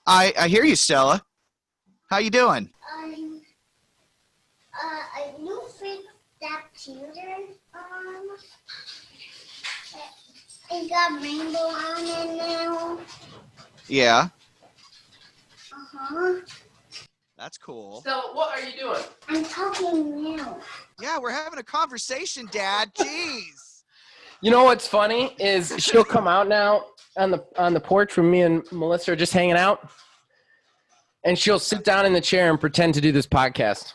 I hear you, Stella. How you doing? A new fake that computer. It got rainbow on it now. Yeah. Uh-huh. That's cool. Stella, what are you doing? I'm talking now. Yeah, we're having a conversation, Dad. Jeez. You know what's funny is she'll come out now on the porch when me and Melissa are just hanging out, and she'll sit down in the chair and pretend to do this podcast.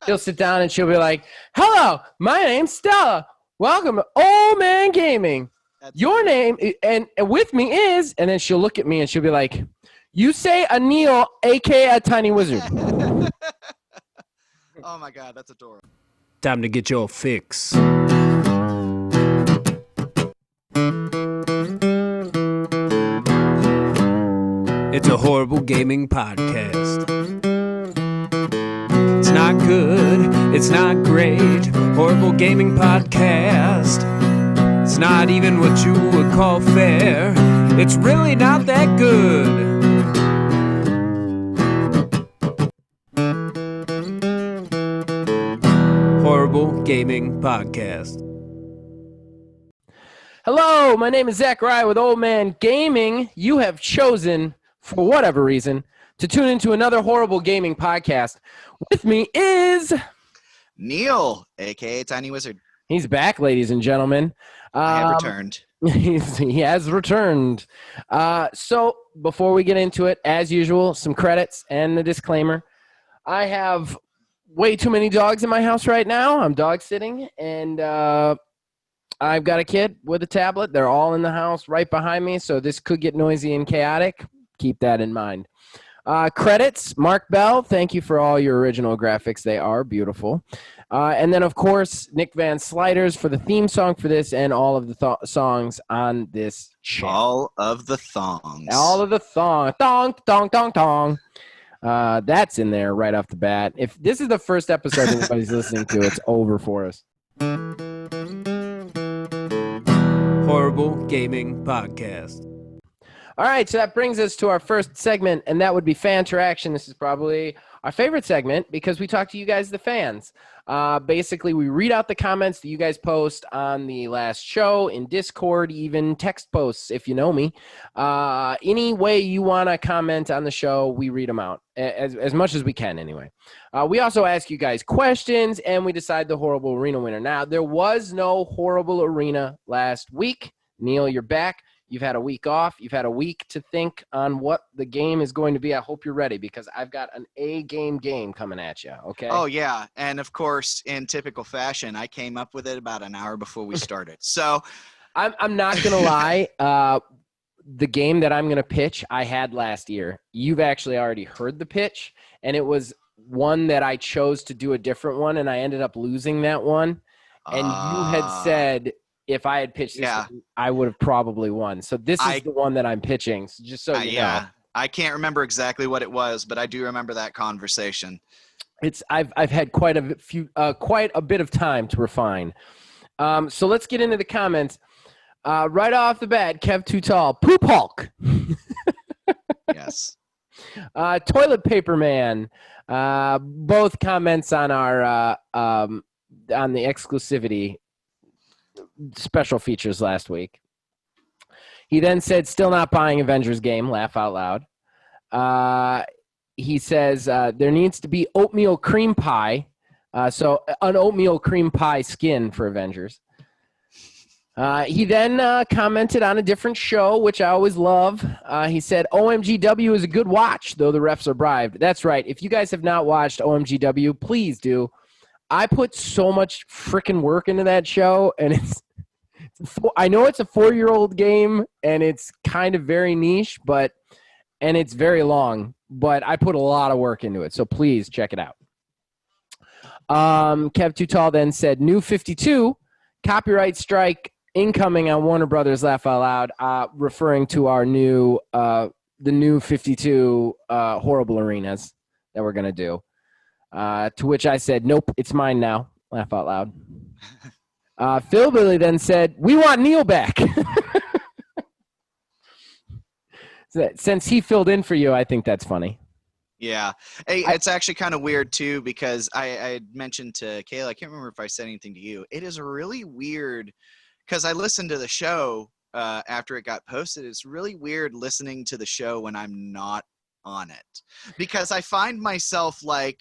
She'll sit down and she'll be like, "Hello, my name's Stella. Welcome to Old Man Gaming. Your name and with me is," and then she'll look at me and she'll be like, "You say a Neil, aka a tiny wizard." Oh my God, that's adorable. Time to get your fix. It's a horrible gaming podcast. It's not good, it's not great. Horrible gaming podcast. It's not even what you would call fair. It's really not that good. Horrible Gaming Podcast. Hello, my name is Zachariah with Old Man Gaming. You have chosen, for whatever reason, to tune into another horrible gaming podcast. With me is Neil, aka Tiny Wizard. He's back, ladies and gentlemen. I have returned. He has returned. So before we get into it, as usual, some credits and a disclaimer. I have way too many dogs in my house right now. I'm dog sitting, and I've got a kid with a tablet. They're all in the house right behind me, so this could get noisy and chaotic. Keep that in mind. Credits, Mark Bell, thank you for all your original graphics. They are beautiful. And then, of course, Nick Van Sliders for the theme song for this and all of the songs on this channel. All of the thongs. All of the thong. Thong, thong, thong, thong. That's in there right off the bat. If this is the first episode anybody's listening to, it's over for us. Horrible Gaming Podcast. All right, so that brings us to our first segment, and that would be Fan Interaction. This is probably our favorite segment because we talk to you guys, the fans. Basically, we read out the comments that you guys post on the last show, in Discord, even text posts, if you know me. Any way you want to comment on the show, we read them out, as much as we can anyway. We also ask you guys questions, and we decide the Horrible Arena winner. Now, there was no Horrible Arena last week. Neil, you're back. You've had a week off. You've had a week to think on what the game is going to be. I hope you're ready because I've got an A-game coming at you, okay? Oh, yeah. And, of course, in typical fashion, I came up with it about an hour before we started. So I'm not going to lie. The game that I'm going to pitch, I had last year. You've actually already heard the pitch, and it was one that I chose to do a different one, and I ended up losing that one. And you had said – if I had pitched this, one, I would have probably won. So this is the one that I'm pitching, so just so you know. I can't remember exactly what it was, but I do remember that conversation. I've had quite a bit of time to refine. So let's get into the comments. Right off the bat, Kev Too Tall, Poop Hulk. Yes. Toilet Paper Man. Both comments on our on the exclusivity special features last week. He then said, still not buying Avengers game, laugh out loud. He says, there needs to be oatmeal cream pie. So an oatmeal cream pie skin for Avengers. He then commented on a different show, which I always love. He said, OMGW is a good watch, though the refs are bribed. That's right. If you guys have not watched OMGW, please do. I put so much freaking work into that show, and I know it's a 4-year-old game, and it's kind of very niche, and it's very long, but I put a lot of work into it, so please check it out. Kev Too Tall then said, New 52, copyright strike incoming on Warner Brothers, laugh out loud, referring to our the new 52 horrible arenas that we're going to do. To which I said, nope, it's mine now. Laugh out loud. Phil Billy then said, we want Neil back. Since he filled in for you, I think that's funny. Yeah. Hey, it's actually kind of weird too, because I had mentioned to Kayla, I can't remember if I said anything to you. It is really weird because I listened to the show after it got posted. It's really weird listening to the show when I'm not on it, because I find myself like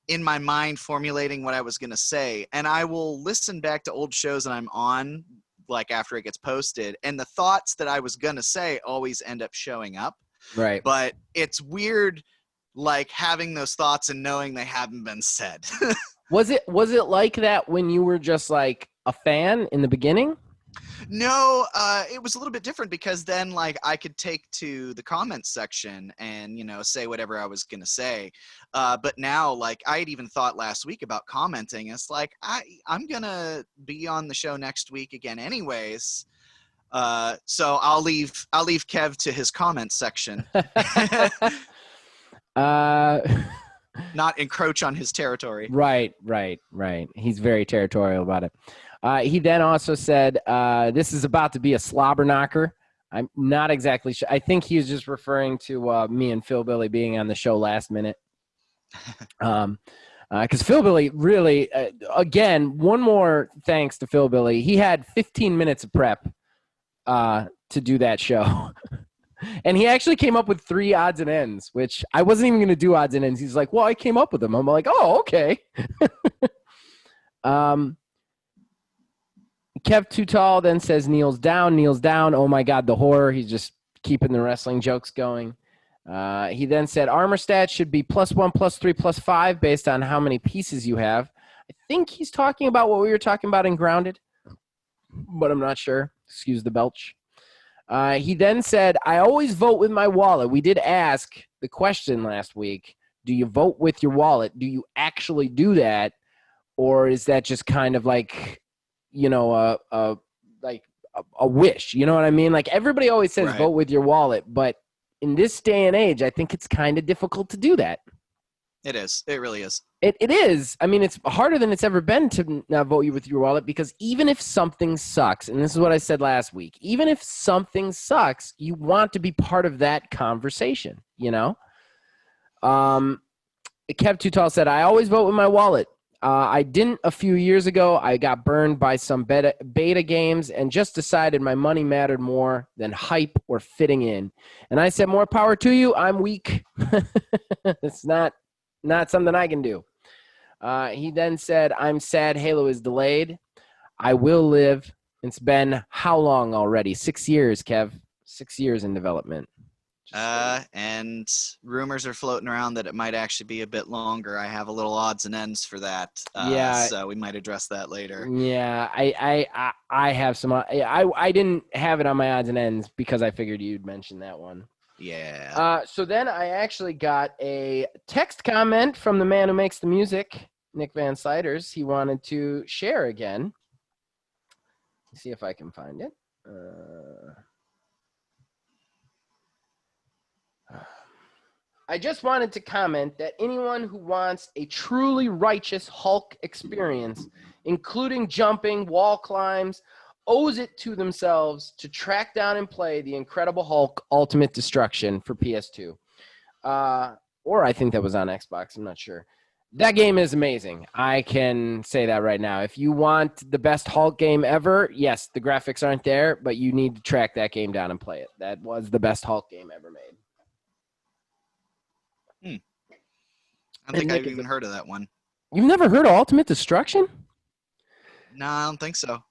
in my mind formulating what I was going to say, and I will listen back to old shows that I'm on, like after it gets posted, and the thoughts that I was going to say always end up showing up. Right. But it's weird, like having those thoughts and knowing they haven't been said. Was it like that when you were just like a fan in the beginning? No, it was a little bit different, because then like I could take to the comments section and, say whatever I was going to say. But now, like, I had even thought last week about commenting. It's like, I'm going to be on the show next week again anyways. So I'll leave Kev to his comments section. Not encroach on his territory. Right. He's very territorial about it. He then also said, this is about to be a slobber knocker. I'm not exactly sure. I think he was just referring to me and Phil Billy being on the show last minute. Because Phil Billy really, again, one more thanks to Phil Billy. He had 15 minutes of prep to do that show. And he actually came up with 3 odds and ends, which I wasn't even going to do odds and ends. He's like, well, I came up with them. I'm like, oh, okay. Kev Too Tall then says kneels down. Oh, my God, the horror. He's just keeping the wrestling jokes going. He then said armor stats should be +1, +3, +5 based on how many pieces you have. I think he's talking about what we were talking about in Grounded, but I'm not sure. Excuse the belch. He then said, I always vote with my wallet. We did ask the question last week, do you vote with your wallet? Do you actually do that? Or is that just kind of like, a wish? You know what I mean? Like everybody always says Right. Vote with your wallet. But in this day and age, I think it's kind of difficult to do that. It is. It really is. It is. I mean, it's harder than it's ever been to not vote you with your wallet, because even if something sucks, and this is what I said last week, even if something sucks, you want to be part of that conversation, Kev Too Tall said, I always vote with my wallet. I didn't a few years ago. I got burned by some beta games and just decided my money mattered more than hype or fitting in. And I said, more power to you. I'm weak. It's not something I can do. He then said, I'm sad Halo is delayed. I will live. It's been how long already? 6 years, Kev. 6 years in development. And rumors are floating around that it might actually be a bit longer. I have a little odds and ends for that. So we might address that later. Yeah, I have some. I didn't have it on my odds and ends because I figured you'd mention that one. Yeah. So then I actually got a text comment from the man who makes the music, Nick Van Siders. He wanted to share again. Let's see if I can find it. I just wanted to comment that anyone who wants a truly righteous Hulk experience, including jumping, wall climbs, owes it to themselves to track down and play The Incredible Hulk Ultimate Destruction for PS2. Or I think that was on Xbox. I'm not sure. That game is amazing. I can say that right now. If you want the best Hulk game ever, yes, the graphics aren't there, but you need to track that game down and play it. That was the best Hulk game ever made. I don't think I've even heard of that one. You've never heard of Ultimate Destruction? No, I don't think so.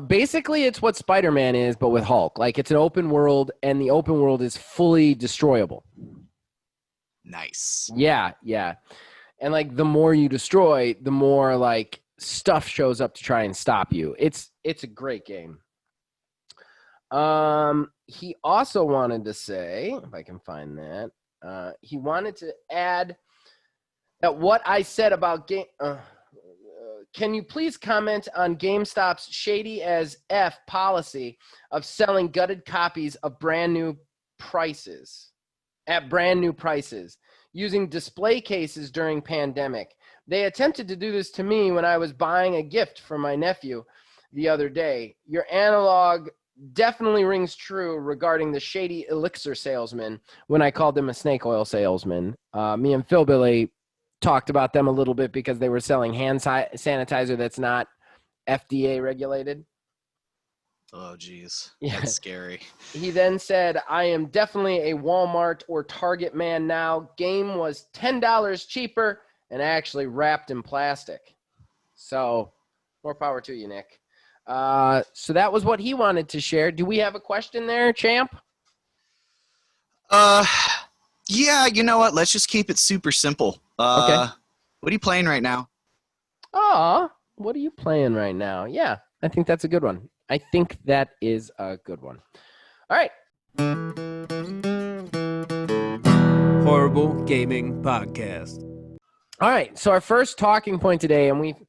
Basically, it's what Spider-Man is, but with Hulk. Like, it's an open world, and the open world is fully destroyable. Nice. Yeah. And, like, the more you destroy, the more, like, stuff shows up to try and stop you. It's a great game. He also wanted to say, if I can find that, he wanted to add that what I said about game. Can you please comment on GameStop's shady as F policy of selling gutted copies of brand new prices at brand new prices using display cases during pandemic? They attempted to do this to me when I was buying a gift for my nephew the other day. Your analog definitely rings true regarding the shady elixir salesman when I called them a snake oil salesman. Me and Phil Billy talked about them a little bit because they were selling hand sanitizer that's not FDA regulated. Oh, geez. Yeah. That's scary. He then said, I am definitely a Walmart or Target man now. Game was $10 cheaper and actually wrapped in plastic. So more power to you, Nick. So that was what he wanted to share. Do we have a question there, champ? Yeah, you know what? Let's just keep it super simple. Okay. What are you playing right now? What are you playing right now? Yeah, I think that's a good one. I think that is a good one. All right. Horrible Gaming Podcast. All right. So our first talking point today, and we've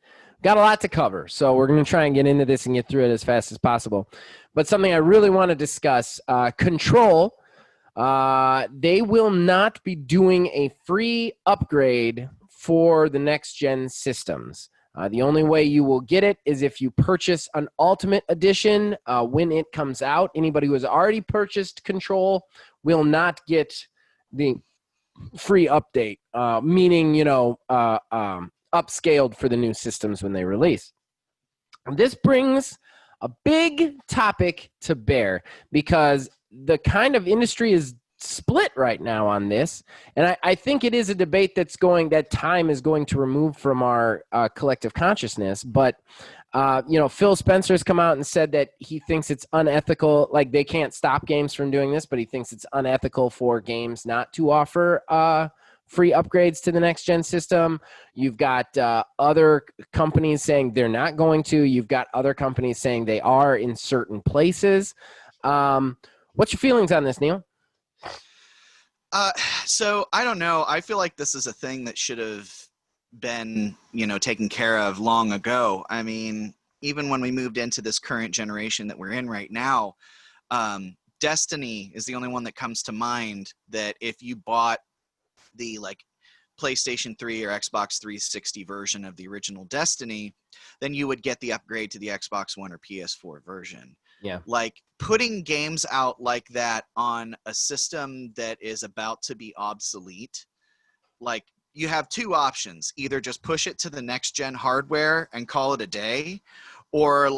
got a lot to cover. So we're going to try and get into this and get through it as fast as possible. But something I really want to discuss, Control. They will not be doing a free upgrade for the next-gen systems. The only way you will get it is if you purchase an Ultimate Edition when it comes out. Anybody who has already purchased Control will not get the free update, meaning, upscaled for the new systems when they release. This brings a big topic to bear because the kind of industry is split right now on this, and I think it is a debate that time is going to remove from our collective consciousness. But Phil Spencer's come out and said that he thinks it's unethical. Like, they can't stop games from doing this, but he thinks it's unethical for games not to offer free upgrades to the next gen system. You've got other companies saying they're not going to. You've got other companies saying they are in certain places. What's your feelings on this, Neil? So I don't know. I feel like this is a thing that should have been, taken care of long ago. I mean, even when we moved into this current generation that we're in right now, Destiny is the only one that comes to mind that if you bought the PlayStation 3 or Xbox 360 version of the original Destiny, then you would get the upgrade to the Xbox One or PS4 version. Yeah. Like, putting games out like that on a system that is about to be obsolete, like, you have two options. Either just push it to the next gen hardware and call it a day, or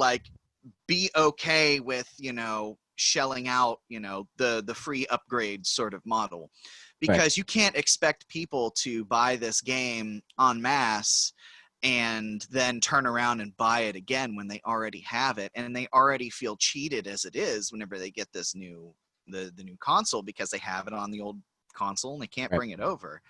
be okay with, shelling out, the free upgrade sort of model. Because Right. You can't expect people to buy this game en masse and then turn around and buy it again when they already have it, and they already feel cheated as it is whenever they get this new console, because they have it on the old console and they can't Right. bring it over.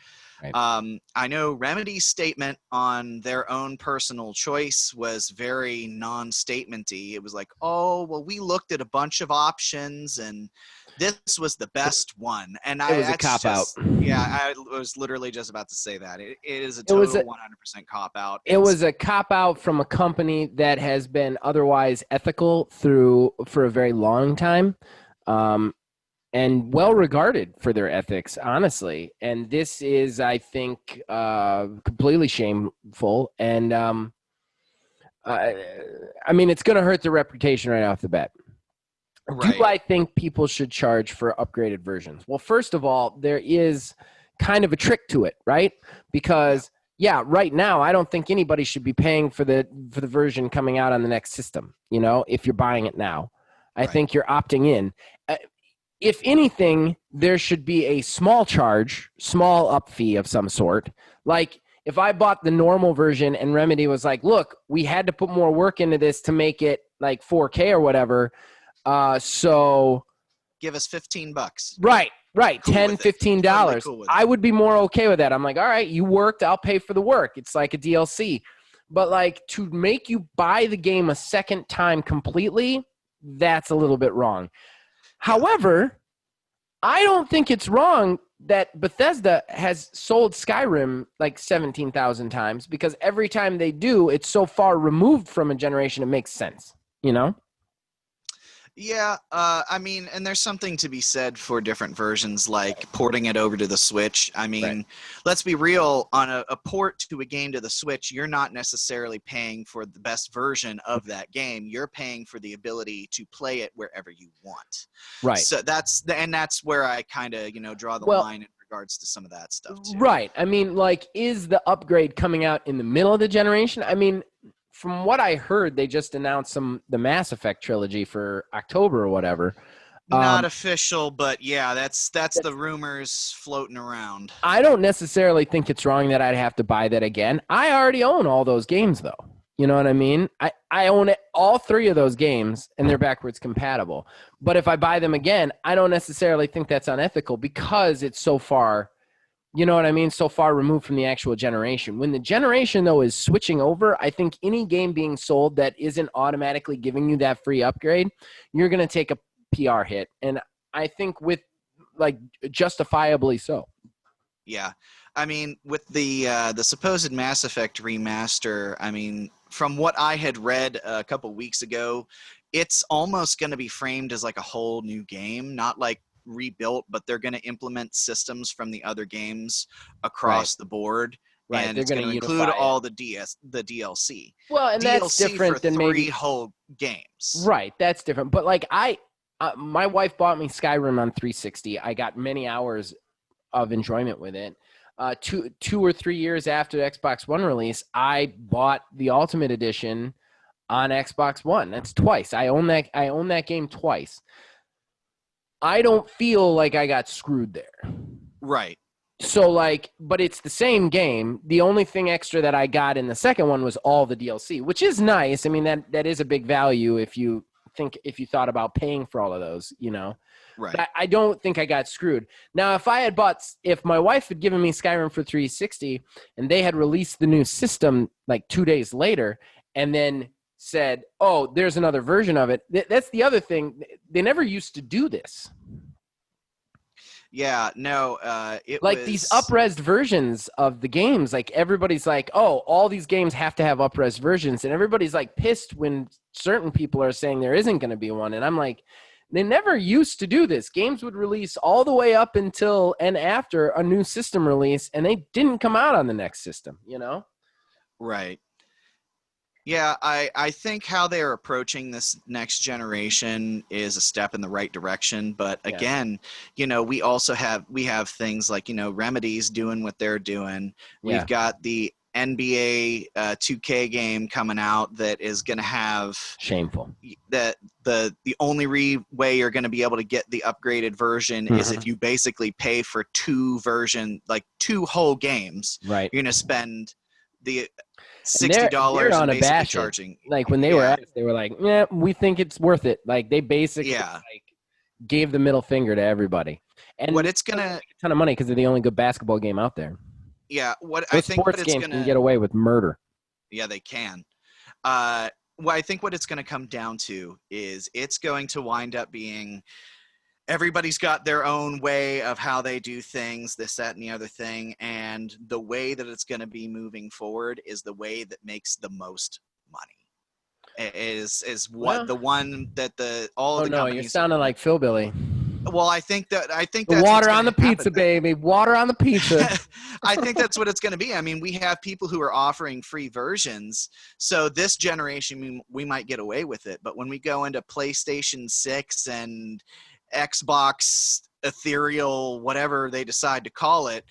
Right. I know Remedy's statement on their own personal choice was very non-statementy. It was like, oh, well, we looked at a bunch of options and this was the best one. And It was a cop-out. Yeah, I was literally just about to say that. It is a total 100% cop-out. It was a cop-out from a company that has been otherwise ethical for a very long time. And well regarded for their ethics, honestly. And this is, I think, completely shameful. And it's going to hurt their reputation right off the bat. Right. Do I think people should charge for upgraded versions? Well, first of all, there is kind of a trick to it, right? Because right now, I don't think anybody should be paying for the version coming out on the next system. If you're buying it now, I think you're opting in. If anything, there should be a small up fee of some sort. Like, if I bought the normal version and Remedy was like, look, we had to put more work into this to make it like 4K or whatever. So give us $15. Right. Cool $10, $15. Totally cool with I would be more okay with that. I'm like, all right, you worked, I'll pay for the work. It's like a DLC. But to make you buy the game a second time completely, that's a little bit wrong. However, I don't think it's wrong that Bethesda has sold Skyrim 17,000 times, because every time they do, it's so far removed from a generation, it makes sense, Yeah, I mean, and there's something to be said for different versions, like porting it over to the Switch. I mean, let's be real, on a port to a game to the Switch, you're not necessarily paying for the best version of that game. You're paying for the ability to play it wherever you want. Right. So that's where I kind of, draw the line in regards to some of that stuff too. Right. I mean, like, is the upgrade coming out in the middle of the generation? I mean, from what I heard, they just announced the Mass Effect trilogy for October or whatever. Not official, but yeah, that's the rumors floating around. I don't necessarily think it's wrong that I'd have to buy that again. I already own all those games, though. You know what I mean? I own all 3 of those games, and they're backwards compatible. But if I buy them again, I don't necessarily think that's unethical because it's so far, you know what I mean, so far removed from the actual generation. When the generation, though, is switching over, I think any game being sold that isn't automatically giving you that free upgrade, you're going to take a PR hit. And I think with, like, justifiably so. Yeah. I mean, with the supposed Mass Effect remaster, I mean, from what I had read a couple weeks ago, it's almost going to be framed as like a whole new game, not like rebuilt, but they're going to implement systems from the other games across the board. Right. And They're it's going to include all the DLC. Well, and that's DLC different for than 3 maybe whole games. Right, that's different. But like my wife bought me Skyrim on 360. I got many hours of enjoyment with it. 2 or 3 years after the Xbox One release, I bought the Ultimate Edition on Xbox One. That's twice. I own that game twice. I don't feel like I got screwed there. Right. So like, but it's the same game. The only thing extra that I got in the second one was all the DLC, which is nice. I mean, that is a big value if you thought about paying for all of those, Right. But I don't think I got screwed. Now, if my wife had given me Skyrim for 360 and they had released the new system like 2 days later and then said, oh, there's another version of it. That's the other thing. They never used to do this. Yeah, no, it like was... these up-res versions of the games, like everybody's like, oh, all these games have to have up-res versions, and everybody's like pissed when certain people are saying there isn't going to be one, and I'm like, they never used to do this. Games would release all the way up until and after a new system release, and they didn't come out on the next system, Right. Yeah, I think how they're approaching this next generation is a step in the right direction. But again, we also have things like, Remedy's doing what they're doing. Yeah. We've got the NBA 2K game coming out that is going to have shameful. That the only way you're going to be able to get the upgraded version is if you basically pay for 2 whole games. Right. You're going to spend the $60 on and a basically charging. Like when they were asked, they were like, yeah, we think it's worth it. Like they basically gave the middle finger to everybody. And what it's going to a ton of money because they're the only good basketball game out there. Yeah. What Those I think sports games can get away with murder. Yeah, they can. I think what it's going to come down to is it's going to wind up being everybody's got their own way of how they do things, this, that, and the other thing. And the way that it's going to be moving forward is the way that makes the most money. The one that all of the companies. You're sounding like Philbilly. Well, I think that's water on the pizza, baby. Water on the pizza. I think that's what it's going to be. I mean, we have people who are offering free versions. So this generation, we might get away with it. But when we go into PlayStation 6 and Xbox ethereal, whatever they decide to call it,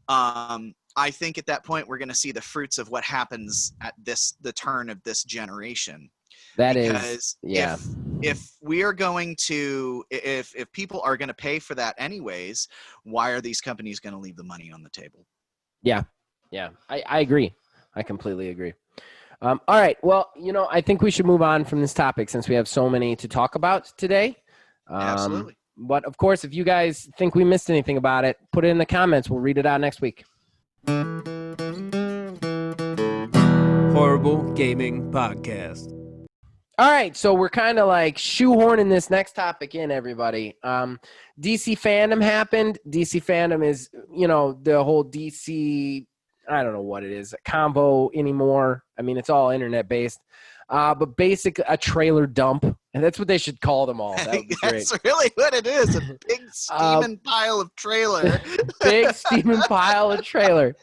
I think at that point we're going to see the fruits of what happens at the turn of this generation. Because if we are going to, if people are going to pay for that anyways, why are these companies going to leave the money on the table? Yeah, I agree. I completely agree. All right, well, I think we should move on from this topic since we have so many to talk about today. Absolutely. But of course, if you guys think we missed anything about it, put it in the comments. We'll read it out next week. Horrible Gaming Podcast. All right, so we're kind of like shoehorning this next topic in, everybody. DC fandom happened. DC fandom is, the whole DC, I don't know what it is, a combo anymore. I mean, it's all internet-based. But basically, a trailer dump And that's what they should call them all. That would be great. That's really what it is. A big steaming pile of trailer. Big steaming pile of trailer.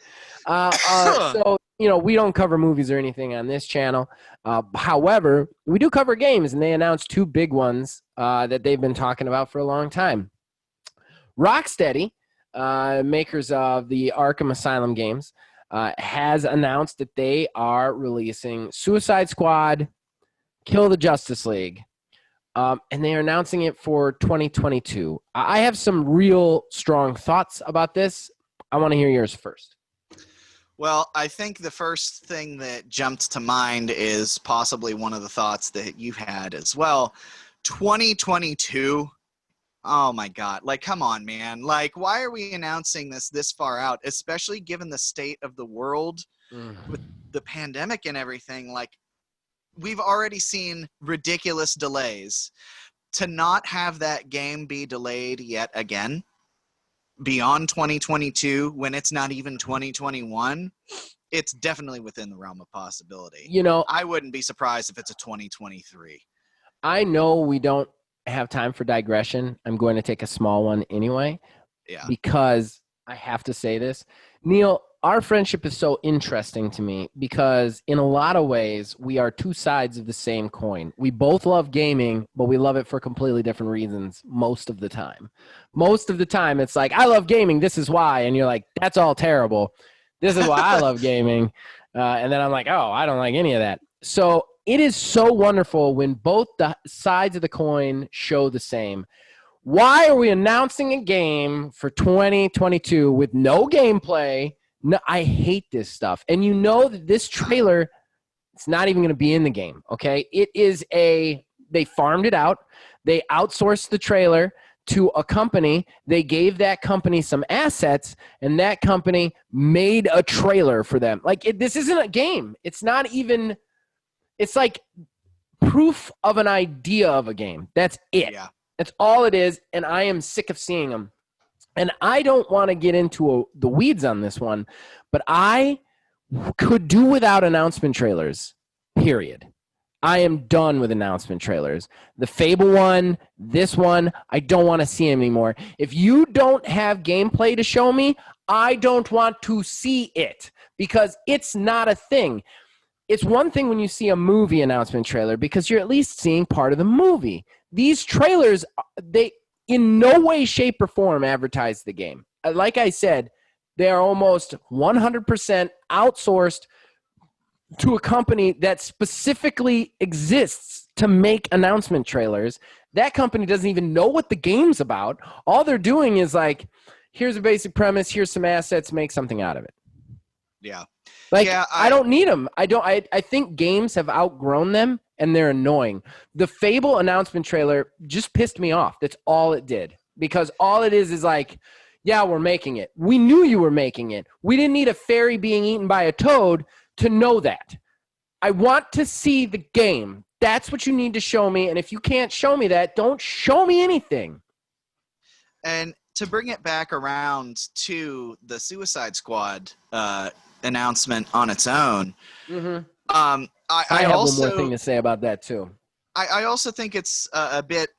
So, we don't cover movies or anything on this channel. However, we do cover games, and they announced 2 big ones that they've been talking about for a long time. Rocksteady, makers of the Arkham Asylum games, has announced that they are releasing Suicide Squad, Kill the Justice League. And they are announcing it for 2022. I have some real strong thoughts about this. I want to hear yours first. Well, I think the first thing that jumped to mind is possibly one of the thoughts that you had as well. 2022. Oh my God. Like, come on, man. Like, why are we announcing this far out, especially given the state of the world with the pandemic and everything? Like, we've already seen ridiculous delays. To not have that game be delayed yet again beyond 2022 when it's not even 2021, it's definitely within the realm of possibility. I wouldn't be surprised if it's a 2023. I know we don't have time for digression. I'm going to take a small one anyway. Yeah. Because I have to say this. Neil, our friendship is so interesting to me because in a lot of ways, we are 2 sides of the same coin. We both love gaming, but we love it for completely different reasons most of the time. Most of the time, it's like, I love gaming, this is why. And you're like, that's all terrible. This is why I love gaming. And then I'm like, oh, I don't like any of that. So it is so wonderful when both the sides of the coin show the same. Why are we announcing a game for 2022 with no gameplay? No, I hate this stuff. And that this trailer, it's not even going to be in the game, okay? They farmed it out. They outsourced the trailer to a company. They gave that company some assets, and that company made a trailer for them. Like, this isn't a game. It's not even, it's like proof of an idea of a game. That's it. Yeah. That's all it is, and I am sick of seeing them. And I don't want to get into the weeds on this one, but I could do without announcement trailers, period. I am done with announcement trailers. The Fable one, this one, I don't want to see them anymore. If you don't have gameplay to show me, I don't want to see it because it's not a thing. It's one thing when you see a movie announcement trailer because you're at least seeing part of the movie. These trailers, they in no way, shape, or form advertise the game. Like I said, they are almost 100% outsourced to a company that specifically exists to make announcement trailers. That company doesn't even know what the game's about. All they're doing is like, here's a basic premise, here's some assets, make something out of it. Yeah. Like, yeah, I don't need them. I think games have outgrown them, and they're annoying. The Fable announcement trailer just pissed me off. That's all it did. Because all it is like, yeah, we're making it. We knew you were making it. We didn't need a fairy being eaten by a toad to know that. I want to see the game. That's what you need to show me. And if you can't show me that, don't show me anything. And to bring it back around to the Suicide Squad announcement on its own, I have also, one more thing to say about that too. I also think it's a bit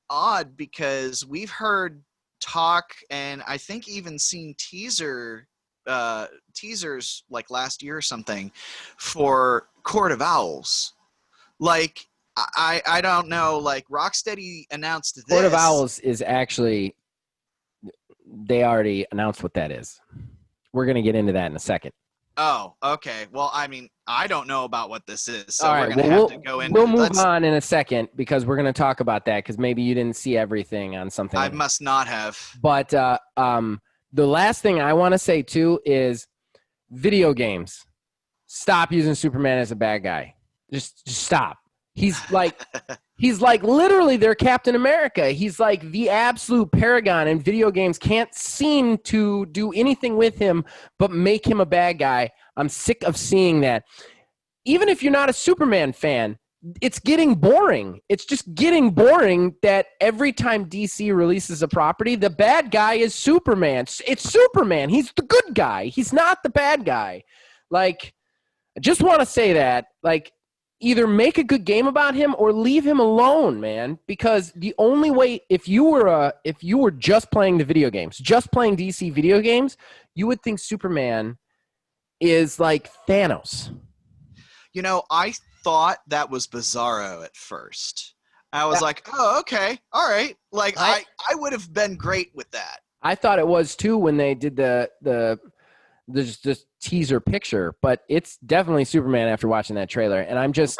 odd because we've heard talk and I think even seen teasers like last year or something for Court of Owls. Like, I don't know, like Rocksteady announced this. Court of Owls is actually, they already announced what that is. We're going to get into that in a second. Oh, okay. Well, I mean, I don't know about what this is, so all we're right, going to have to go into We'll move on in a second because we're going to talk about that because maybe you didn't see everything on something. I must not have. But the last thing I want to say, too, is video games. Stop using Superman as a bad guy. Just stop. He's like literally their Captain America. He's like the absolute paragon, and video games can't seem to do anything with him but make him a bad guy. I'm sick of seeing that. Even if you're not a Superman fan, it's getting boring. It's just getting boring that every time DC releases a property, the bad guy is Superman. It's Superman. He's the good guy. He's not the bad guy. Like, I just want to say that. Like, either make a good game about him or leave him alone, man. Because the only way, if you were just playing the video games, just playing DC video games, you would think Superman is like Thanos. You know, I thought that was Bizarro at first. I was like, oh, okay, all right. Like, I would have been great with that. I thought it was too when they did the just teaser picture, but it's definitely Superman after watching that trailer. And I'm just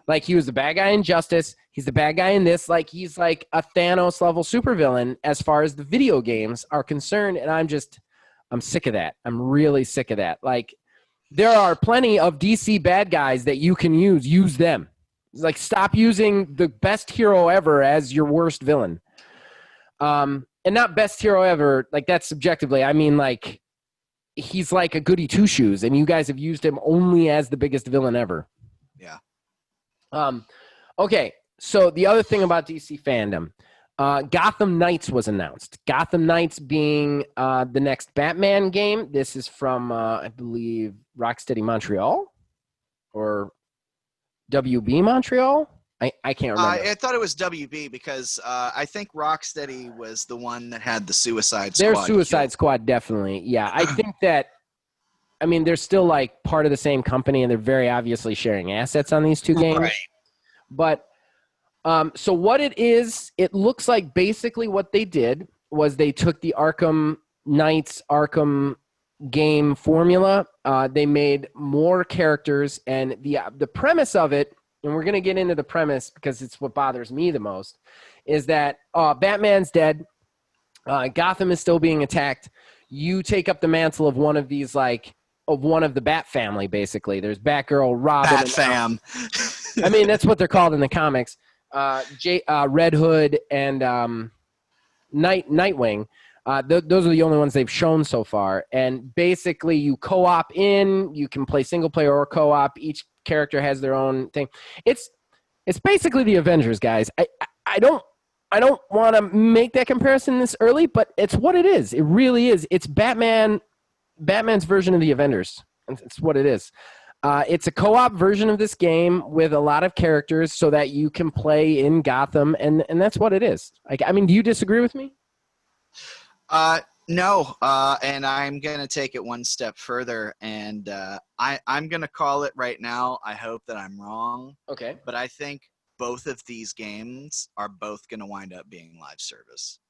like, he was the bad guy in Justice. He's the bad guy in this. Like, he's like a Thanos level supervillain as far as the video games are concerned. And I'm sick of that. I'm really sick of that. Like, there are plenty of DC bad guys that you can use them. Like, stop using the best hero ever as your worst villain. And not best hero ever, like, that's subjectively. I mean, like, he's like a goody two-shoes, and you guys have used him only as the biggest villain ever. Yeah. Okay, so the other thing about DC fandom, Gotham Knights was announced. Gotham Knights being the next Batman game. This is from, I believe, Rocksteady Montreal or WB Montreal. I can't remember. I thought it was WB because I think Rocksteady was the one that had the Suicide Squad. Their Suicide Squad, definitely. Yeah, I think that, I mean, they're still like part of the same company, and they're very obviously sharing assets on these two games. Right. But so what it is, it looks like basically what they did was they took the Arkham Knights, Arkham game formula. They made more characters, and the premise of it, and we're going to get into the premise because it's what bothers me the most, is that Batman's dead. Gotham is still being attacked. You take up the mantle of one of these, like, of one of the Bat family, basically. There's Batgirl, Robin. Bat fam. I mean, that's what they're called in the comics. Red Hood and Nightwing. Those are the only ones they've shown so far. And basically, you co-op in. You can play single player or co-op. Each character has their own thing. It's basically the Avengers, guys. I don't want to make that comparison this early, but it's what it is. It really is. It's Batman's version of the Avengers. It's what it is. It's a co-op version of this game with a lot of characters so that you can play in Gotham, and that's what it is. Like, I mean, do you disagree with me? No, and I'm going to take it one step further, and I'm going to call it right now. I hope that I'm wrong. Okay. But I think both of these games are both going to wind up being live service.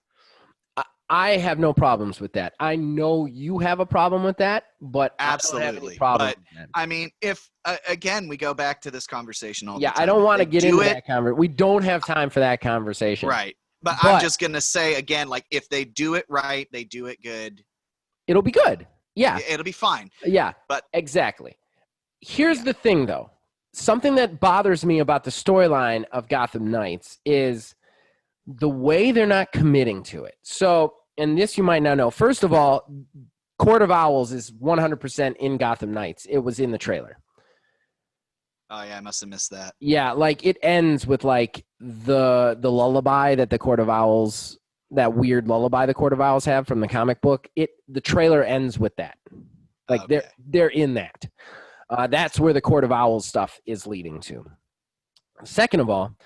I have no problems with that. I know you have a problem with that, but absolutely. I don't have any problem with that. I mean, if again we go back to this conversation all the time. I don't want to get into that conversation. We don't have time for that conversation. Right. But I'm just going to say again, like, if they do it right, they do it good, it'll be good. Yeah. It'll be fine. Yeah. But exactly. Here's the thing, though. Something that bothers me about the storyline of Gotham Knights is the way they're not committing to it. So, and this you might not know. First of all, Court of Owls is 100% in Gotham Knights. It was in the trailer. Oh, yeah, I must have missed that. Yeah, like, it ends with, like, the lullaby that the Court of Owls, that weird lullaby the Court of Owls have from the comic book. The trailer ends with that. Like, they're in that. That's where the Court of Owls stuff is leading to. Second of all,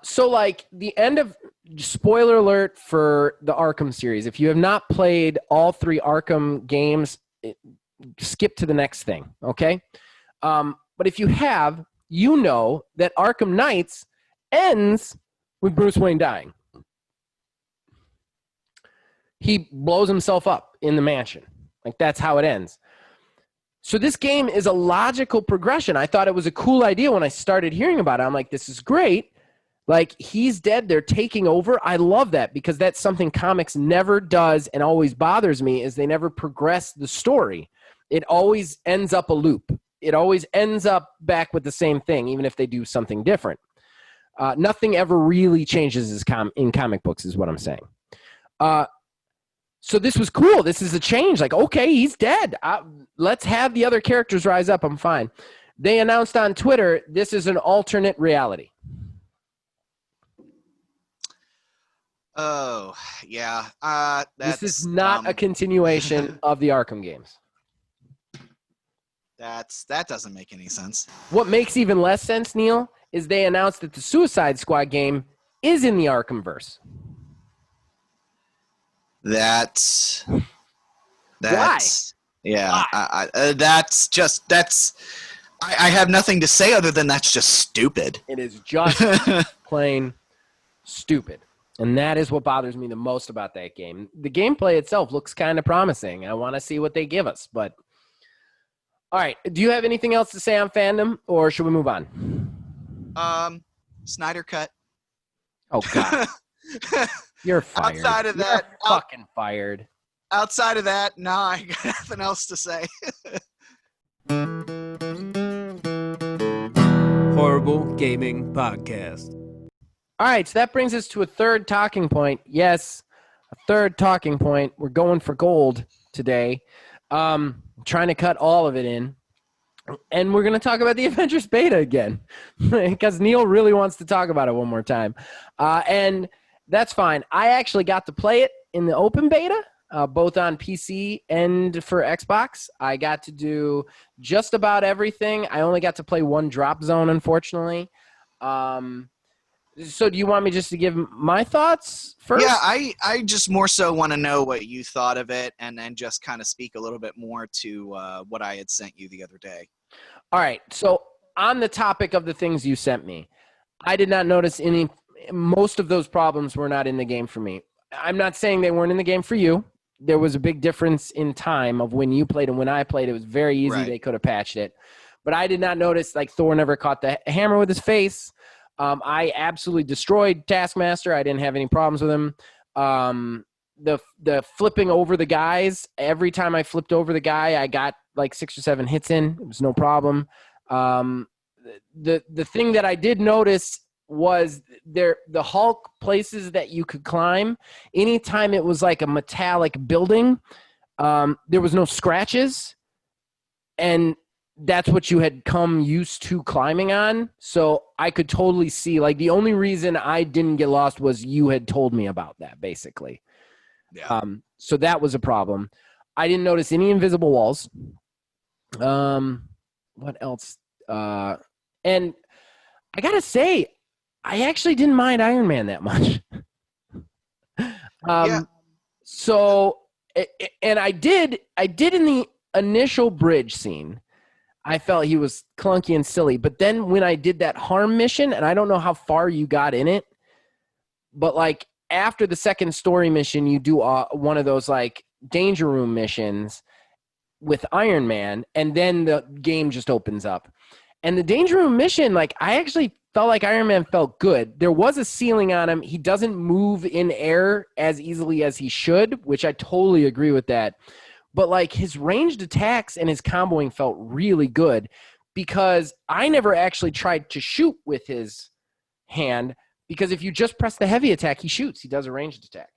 so, like, the end of, spoiler alert for the Arkham series. If you have not played all 3 Arkham games, skip to the next thing, okay? But if you have, you know that Arkham Knights ends with Bruce Wayne dying. He blows himself up in the mansion. Like, that's how it ends. So this game is a logical progression. I thought it was a cool idea when I started hearing about it. I'm like, this is great. Like, he's dead. They're taking over. I love that because that's something comics never does and always bothers me is they never progress the story. It always ends up a loop. It always ends up back with the same thing, even if they do something different. Nothing ever really changes in comic books is what I'm saying. So this was cool. This is a change. Like, okay, he's dead. Let's have the other characters rise up. I'm fine. They announced on Twitter, this is an alternate reality. Oh, yeah. This is not a continuation of the Arkham games. That doesn't make any sense. What makes even less sense, Neil, is they announced that the Suicide Squad game is in the Arkhamverse. That's Why? yeah. I have nothing to say other than that's just stupid. It is just plain stupid. And that is what bothers me the most about that game. The gameplay itself looks kind of promising. I want to see what they give us. But, all right. Do you have anything else to say on fandom, or should we move on? Snyder cut. Oh, God. You're fired. Outside of that, You're fucking fired. Outside of that, no, I got nothing else to say. Horrible Gaming Podcast. All right, so that brings us to a third talking point. Yes, a third talking point. We're going for gold today. Trying to cut all of it in. And we're going to talk about the Avengers beta again because Neil really wants to talk about it one more time. And that's fine. I actually got to play it in the open beta, both on PC and for Xbox. I got to do just about everything. I only got to play one drop zone, unfortunately. So do you want me just to give my thoughts first? Yeah, I just more so want to know what you thought of it and then just kind of speak a little bit more to what I had sent you the other day. All right. So on the topic of the things you sent me, I did not notice any – most of those problems were not in the game for me. I'm not saying they weren't in the game for you. There was a big difference in time of when you played and when I played. It was very easy. Right. They could have patched it. But I did not notice, like, Thor never caught the hammer with his face. I absolutely destroyed Taskmaster. I didn't have any problems with him. The flipping over the guys, every time I flipped over the guy, I got like 6 or 7 hits in. It was no problem. The thing that I did notice was the Hulk places that you could climb. Anytime it was like a metallic building, there was no scratches. And that's what you had come used to climbing on. So I could totally see, like, the only reason I didn't get lost was you had told me about that, basically. Yeah. So that was a problem. I didn't notice any invisible walls. What else? And I gotta say, I actually didn't mind Iron Man that much. Yeah. So, and I did in the initial bridge scene, I felt he was clunky and silly. But then when I did that harm mission, and I don't know how far you got in it, but like after the second story mission, you do one of those like danger room missions with Iron Man, and then the game just opens up. And the danger room mission, like, I actually felt like Iron Man felt good. There was a ceiling on him. He doesn't move in air as easily as he should, which I totally agree with that. But, like, his ranged attacks and his comboing felt really good because I never actually tried to shoot with his hand because if you just press the heavy attack, he shoots. He does a ranged attack.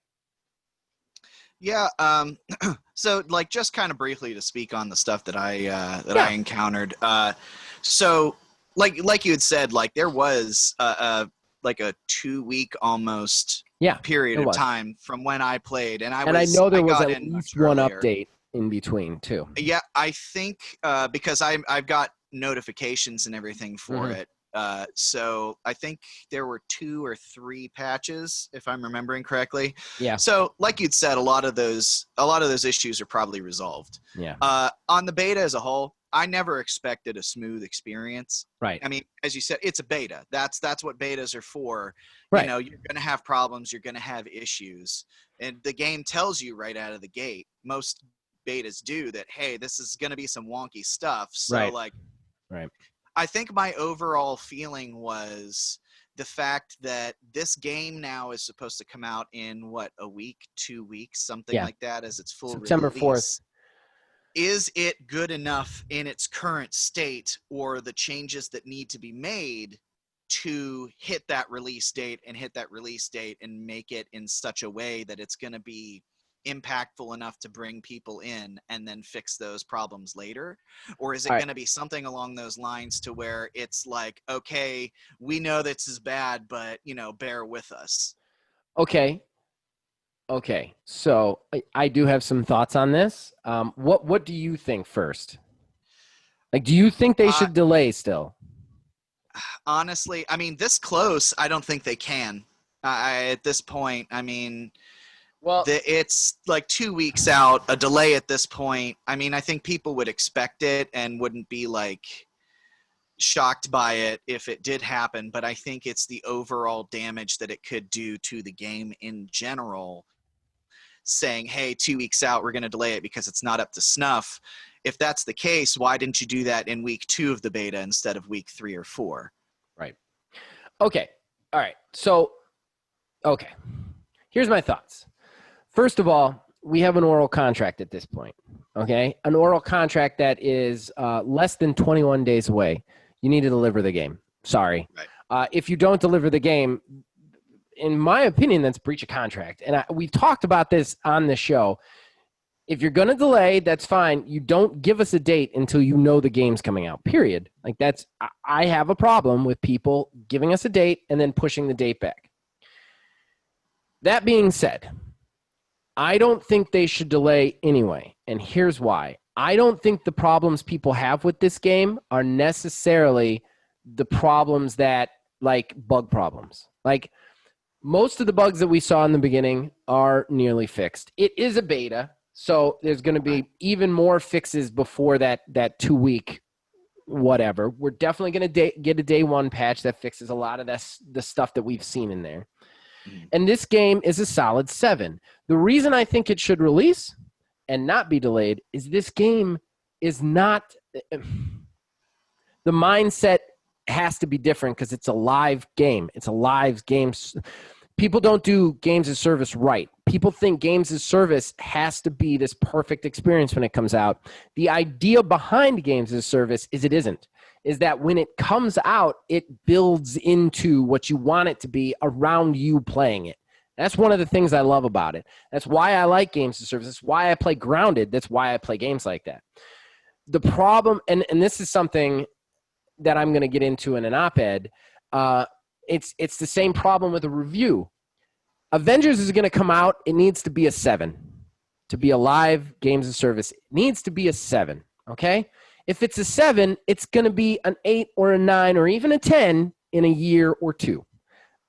Yeah. So, like, just kind of briefly to speak on the stuff that I encountered. So, like you had said, like, there was like a 2-week almost period of time from when I played, and I know there was at least one update in between too. Yeah, I think because I've got notifications and everything for it. So I think there were 2 or 3 patches, if I'm remembering correctly. Yeah. So like you'd said, a lot of those issues are probably resolved. Yeah. On the beta as a whole, I never expected a smooth experience. Right. I mean, as you said, it's a beta. That's what betas are for. Right. You know, you're going to have problems. You're going to have issues. And the game tells you right out of the gate, most betas do, that, hey, this is going to be some wonky stuff. So, Right. I think my overall feeling was the fact that this game now is supposed to come out in, what, a week, 2 weeks, something like that, as its full September release. 4th. Is it good enough in its current state, or the changes that need to be made to hit that release date and make it in such a way that it's going to be impactful enough to bring people in and then fix those problems later? Or is it going to be something along those lines to where it's like, okay, we know this is bad, but, you know, bear with us? Okay. So I do have some thoughts on this. What do you think first? Like, do you think they should delay still? Honestly, I mean, this close, I don't think they can. At this point, I mean, Well, it's like 2 weeks out. A delay at this point, I mean, I think people would expect it and wouldn't be like shocked by it if it did happen. But I think it's the overall damage that it could do to the game in general. Saying, hey, 2 weeks out, we're going to delay it because it's not up to snuff. If that's the case, why didn't you do that in week 2 of the beta instead of week 3 or 4? Right. Okay. All right. So, okay. Here's my thoughts. First of all, we have an oral contract at this point. Okay. An oral contract that is less than 21 days away. You need to deliver the game. Sorry. Right. If you don't deliver the game, in my opinion, that's breach of contract. And we've talked about this on the show. If you're going to delay, that's fine. You don't give us a date until you know the game's coming out, period. Like I have a problem with people giving us a date and then pushing the date back. That being said, I don't think they should delay anyway. And here's why. I don't think the problems people have with this game are necessarily the problems that, like, bug problems. Like, most of the bugs that we saw in the beginning are nearly fixed. It is a beta, so there's going to be even more fixes before that 2-week whatever. We're definitely going to get a day 1 patch that fixes a lot of the stuff that we've seen in there. And this game is a solid 7. The reason I think it should release and not be delayed is this game is not – the mindset has to be different because it's a live game. It's a live game. People don't do games as service right. People think games as service has to be this perfect experience when it comes out. The idea behind games as service is it isn't. Is that when it comes out, it builds into what you want it to be around you playing it. That's one of the things I love about it. That's why I like games as service. That's why I play Grounded. That's why I play games like that. The problem, and this is something that I'm going to get into in an op-ed, it's the same problem with a review. Avengers is going to come out. It needs to be a 7. To be a live games of service, it needs to be a 7, okay? If it's a 7, it's going to be an 8 or a 9 or even a 10 in a year or 2.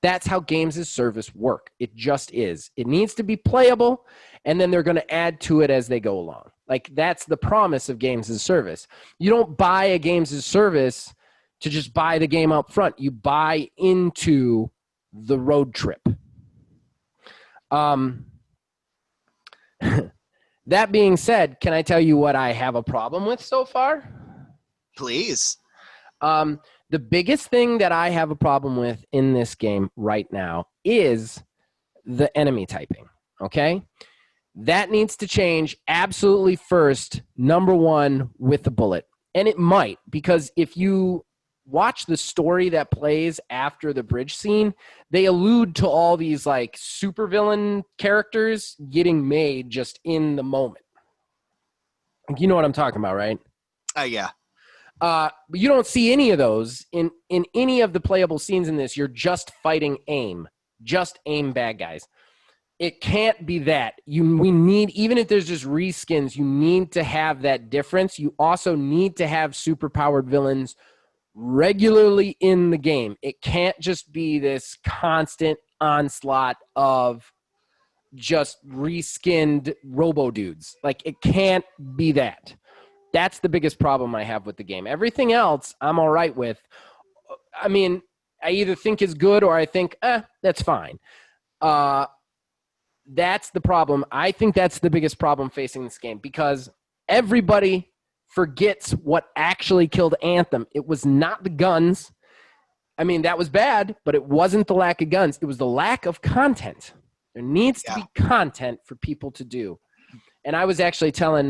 That's how games as service work. It just is. It needs to be playable, and then they're going to add to it as they go along. Like, that's the promise of games as service. You don't buy a games as service to just buy the game up front. You buy into the road trip. That being said, can I tell you what I have a problem with so far? Please. The biggest thing that I have a problem with in this game right now is the enemy typing, okay? That needs to change absolutely first, number 1, with the bullet. And it might, because if you watch the story that plays after the bridge scene, they allude to all these like supervillain characters getting made just in the moment. You know what I'm talking about, right? Yeah. But you don't see any of those in any of the playable scenes in this. You're just fighting aim bad guys. It can't be that. We need, even if there's just reskins, you need to have that difference. You also need to have superpowered villains regularly in the game. It can't just be this constant onslaught of just reskinned robo dudes. Like, it can't be that. That's the biggest problem I have with the game. Everything else I'm all right with. I mean, I either think is good or I think, that's fine. That's the problem. I think that's the biggest problem facing this game, because everybody forgets what actually killed Anthem. It was not the guns. I mean, that was bad, but it wasn't the lack of guns. It was the lack of content. There needs to be content for people to do. And I was actually telling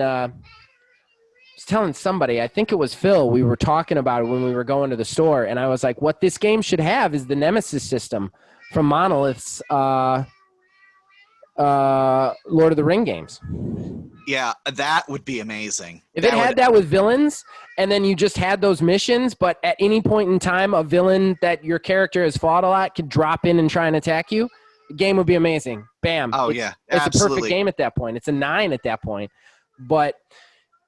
somebody, I think it was Phil, we were talking about it when we were going to the store, and I was like, what this game should have is the Nemesis system from Monolith's Lord of the Ring games. Yeah, that would be amazing. If it had that with villains, and then you just had those missions, but at any point in time, a villain that your character has fought a lot could drop in and try and attack you, the game would be amazing. Bam. Oh, It's yeah, a absolutely. perfect game at that point. It's a 9 at that point. But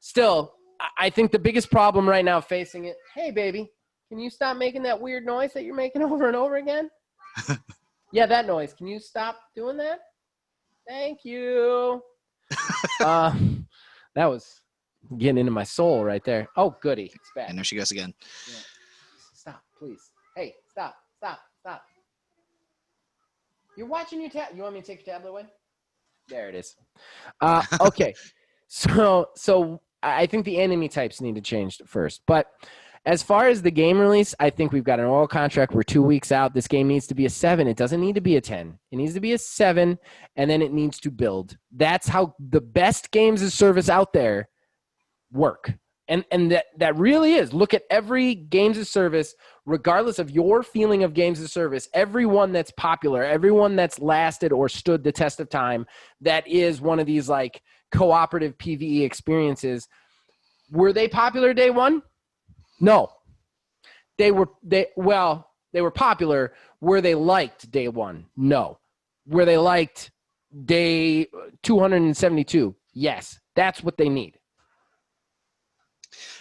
still, I think the biggest problem right now facing it. Hey, baby, can you stop making that weird noise that you're making over and over again? Yeah, that noise. Can you stop doing that? Thank you. That was getting into my soul right there. Oh, goody. It's back. And there she goes again. Yeah. Stop, please. Hey, stop. You're watching your tab. You want me to take your tablet away? There it is. Okay. So I think the enemy types need to change first. But as far as the game release, I think we've got an oral contract. We're 2 weeks out. This game needs to be a 7. It doesn't need to be a 10. It needs to be a 7, and then it needs to build. That's how the best games as service out there work. And that really is. Look at every games as service, regardless of your feeling of games as service, everyone that's popular, everyone that's lasted or stood the test of time, that is one of these like cooperative PvE experiences. Were they popular day one? No. They were popular. Were they liked day one? No. Were they liked day 272? Yes. That's what they need.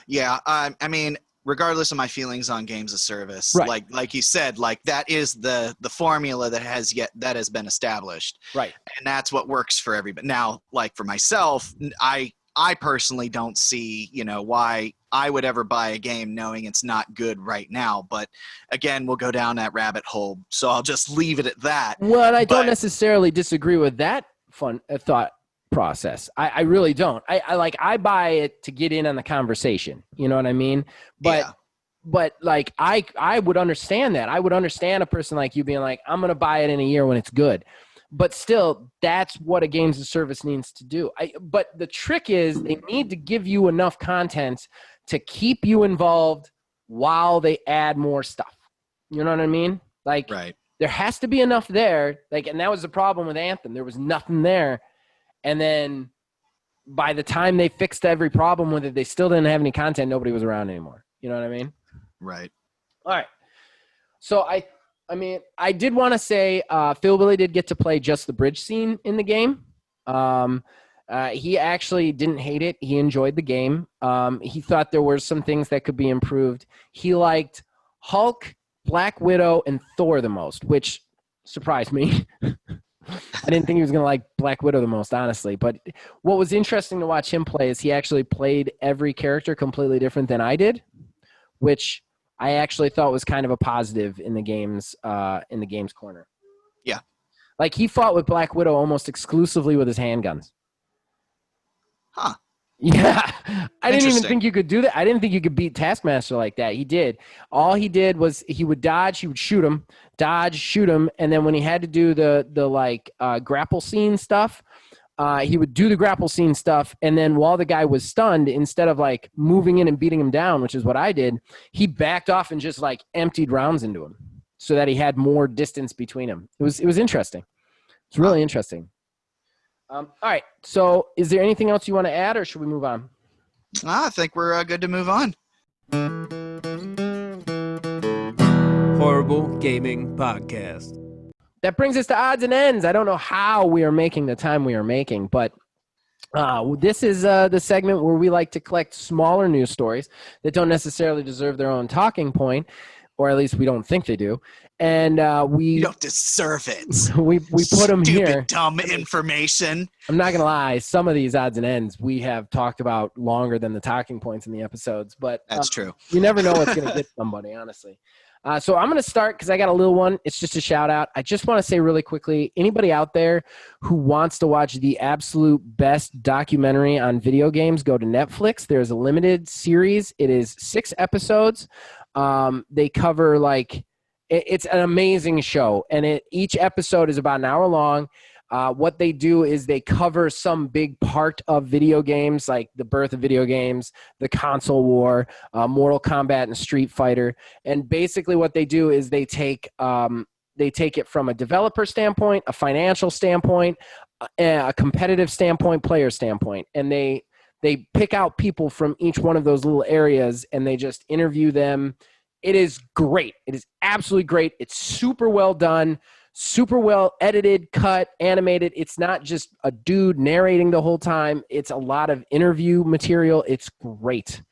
Yeah, I mean, regardless of my feelings on games of service, right. like you said, like that is the formula that has been established, right? And that's what works for everybody. Now, like for myself, I personally don't see, why I would ever buy a game knowing it's not good right now. But again, we'll go down that rabbit hole, so I'll just leave it at that. Well, and I don't necessarily disagree with that thought process. I really don't. I buy it to get in on the conversation. You know what I mean? But like I would understand that. I would understand a person like you being like, I'm gonna buy it in a year when it's good. But still, that's what a games of service needs to do. But the trick is they need to give you enough content to keep you involved while they add more stuff. You know what I mean? Like, right. There has to be enough there. Like, and that was the problem with Anthem. There was nothing there. And then by the time they fixed every problem with it, they still didn't have any content. Nobody was around anymore. You know what I mean? Right. All right. So I mean, I did want to say Philbilly did get to play just the bridge scene in the game. He actually didn't hate it. He enjoyed the game. He thought there were some things that could be improved. He liked Hulk, Black Widow, and Thor the most, which surprised me. I didn't think he was going to like Black Widow the most, honestly. But what was interesting to watch him play is he actually played every character completely different than I did, which I actually thought was kind of a positive in the game's corner. Yeah. Like, he fought with Black Widow almost exclusively with his handguns. Huh. Yeah. I didn't even think you could do that. I didn't think you could beat Taskmaster like that. He did. All he did was he would dodge, he would shoot him, dodge, shoot him, and then when he had to do the grapple scene stuff, he would do the grapple scene stuff, and then while the guy was stunned, instead of like moving in and beating him down, which is what I did, he backed off and just like emptied rounds into him so that he had more distance between him. It was interesting. It's really interesting. All right. So is there anything else you want to add, or should we move on? I think we're good to move on. Horrible Gaming Podcast. That brings us to odds and ends. I don't know how we are making the time we are making, but this is the segment where we like to collect smaller news stories that don't necessarily deserve their own talking point, or at least we don't think they do. And you don't deserve it. we put them here. Stupid, dumb information. I'm not going to lie. Some of these odds and ends we have talked about longer than the talking points in the episodes. But that's true. You never know what's going to get somebody, honestly. So I'm going to start because I got a little one. It's just a shout out. I just want to say really quickly, anybody out there who wants to watch the absolute best documentary on video games, go to Netflix. There's a limited series. It is 6 episodes. They cover it's an amazing show, and each episode is about an hour long. What they do is they cover some big part of video games, like the birth of video games, the console war, Mortal Kombat and Street Fighter. And basically what they do is they take it from a developer standpoint, a financial standpoint, a competitive standpoint, player standpoint. And they pick out people from each one of those little areas, and they just interview them. It is great. It is absolutely great. It's super well done, super well edited, cut, animated. It's not just a dude narrating the whole time. It's a lot of interview material. It's great.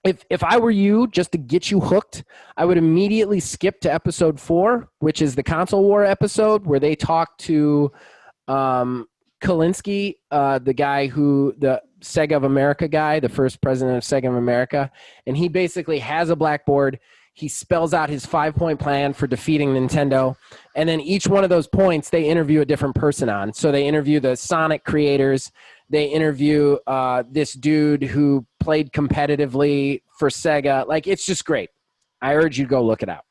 If I were you, just to get you hooked, I would immediately skip to episode 4, which is the console war episode where they talk to Kalinske, the guy the Sega of America guy, the first president of Sega of America. And he basically has a blackboard. He spells out his 5-point plan for defeating Nintendo. And then each one of those points, they interview a different person on. So they interview the Sonic creators. They interview this dude who played competitively for Sega. Like, it's just great. I urge you to go look it out.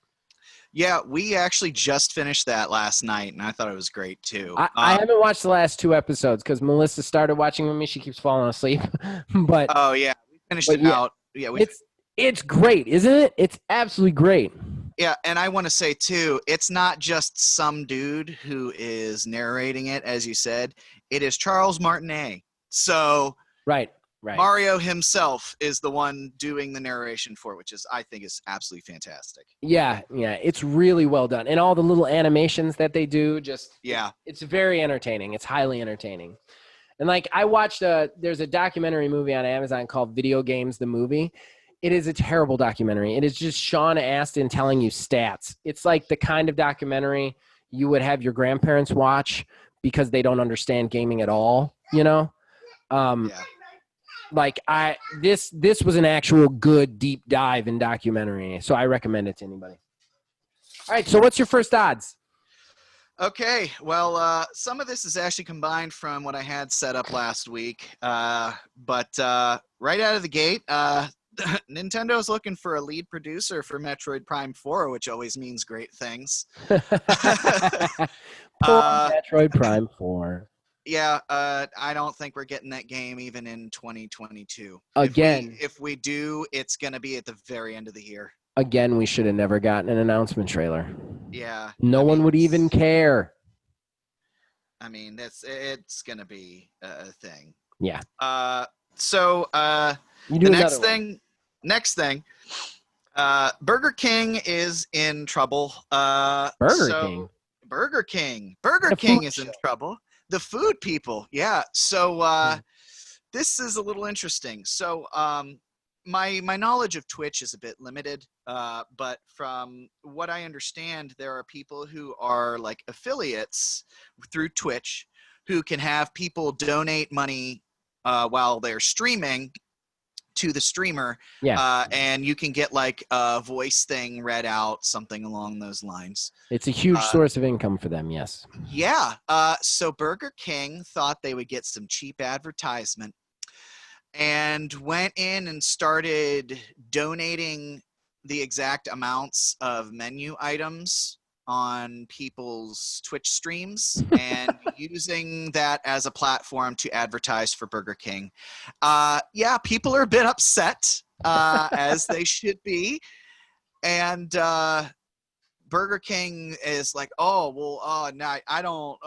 Yeah, we actually just finished that last night, and I thought it was great, too. I haven't watched the last 2 episodes because Melissa started watching with me. She keeps falling asleep. But oh, yeah, we finished it out. Yeah, it's great, isn't it? It's absolutely great. Yeah, and I want to say, too, it's not just some dude who is narrating it, as you said. It is Charles Martinet. So right. Mario himself is the one doing the narration for it, which I think is absolutely fantastic. Yeah, it's really well done. And all the little animations that they do, it's very entertaining. It's highly entertaining. And like I watched there's a documentary movie on Amazon called Video Games the Movie. It is a terrible documentary. It is just Sean Astin telling you stats. It's like the kind of documentary you would have your grandparents watch because they don't understand gaming at all, you know? Like this was an actual good deep dive in documentary, so I recommend it to anybody. All right, so what's your first odds? Okay, well, some of this is actually combined from what I had set up last week, but right out of the gate, Nintendo's looking for a lead producer for Metroid Prime 4, which always means great things. Poor Metroid Prime 4. Yeah, I don't think we're getting that game even in 2022. Again. If we do, it's going to be at the very end of the year. Again, we should have never gotten an announcement trailer. Yeah. No one would even care. I mean, it's going to be a thing. Yeah. So the next thing, Burger King is in trouble. Burger King is in trouble. The food people, yeah. So this is a little interesting. So my knowledge of Twitch is a bit limited, but from what I understand, there are people who are like affiliates through Twitch who can have people donate money while they're streaming to the streamer, and you can get like a voice thing read out, something along those lines. It's a huge source of income for them, yes. Yeah. So Burger King thought they would get some cheap advertisement and went in and started donating the exact amounts of menu items on people's Twitch streams and using that as a platform to advertise for Burger King. Yeah, people are a bit upset, as they should be. And Burger King is like, oh, well, no, I don't,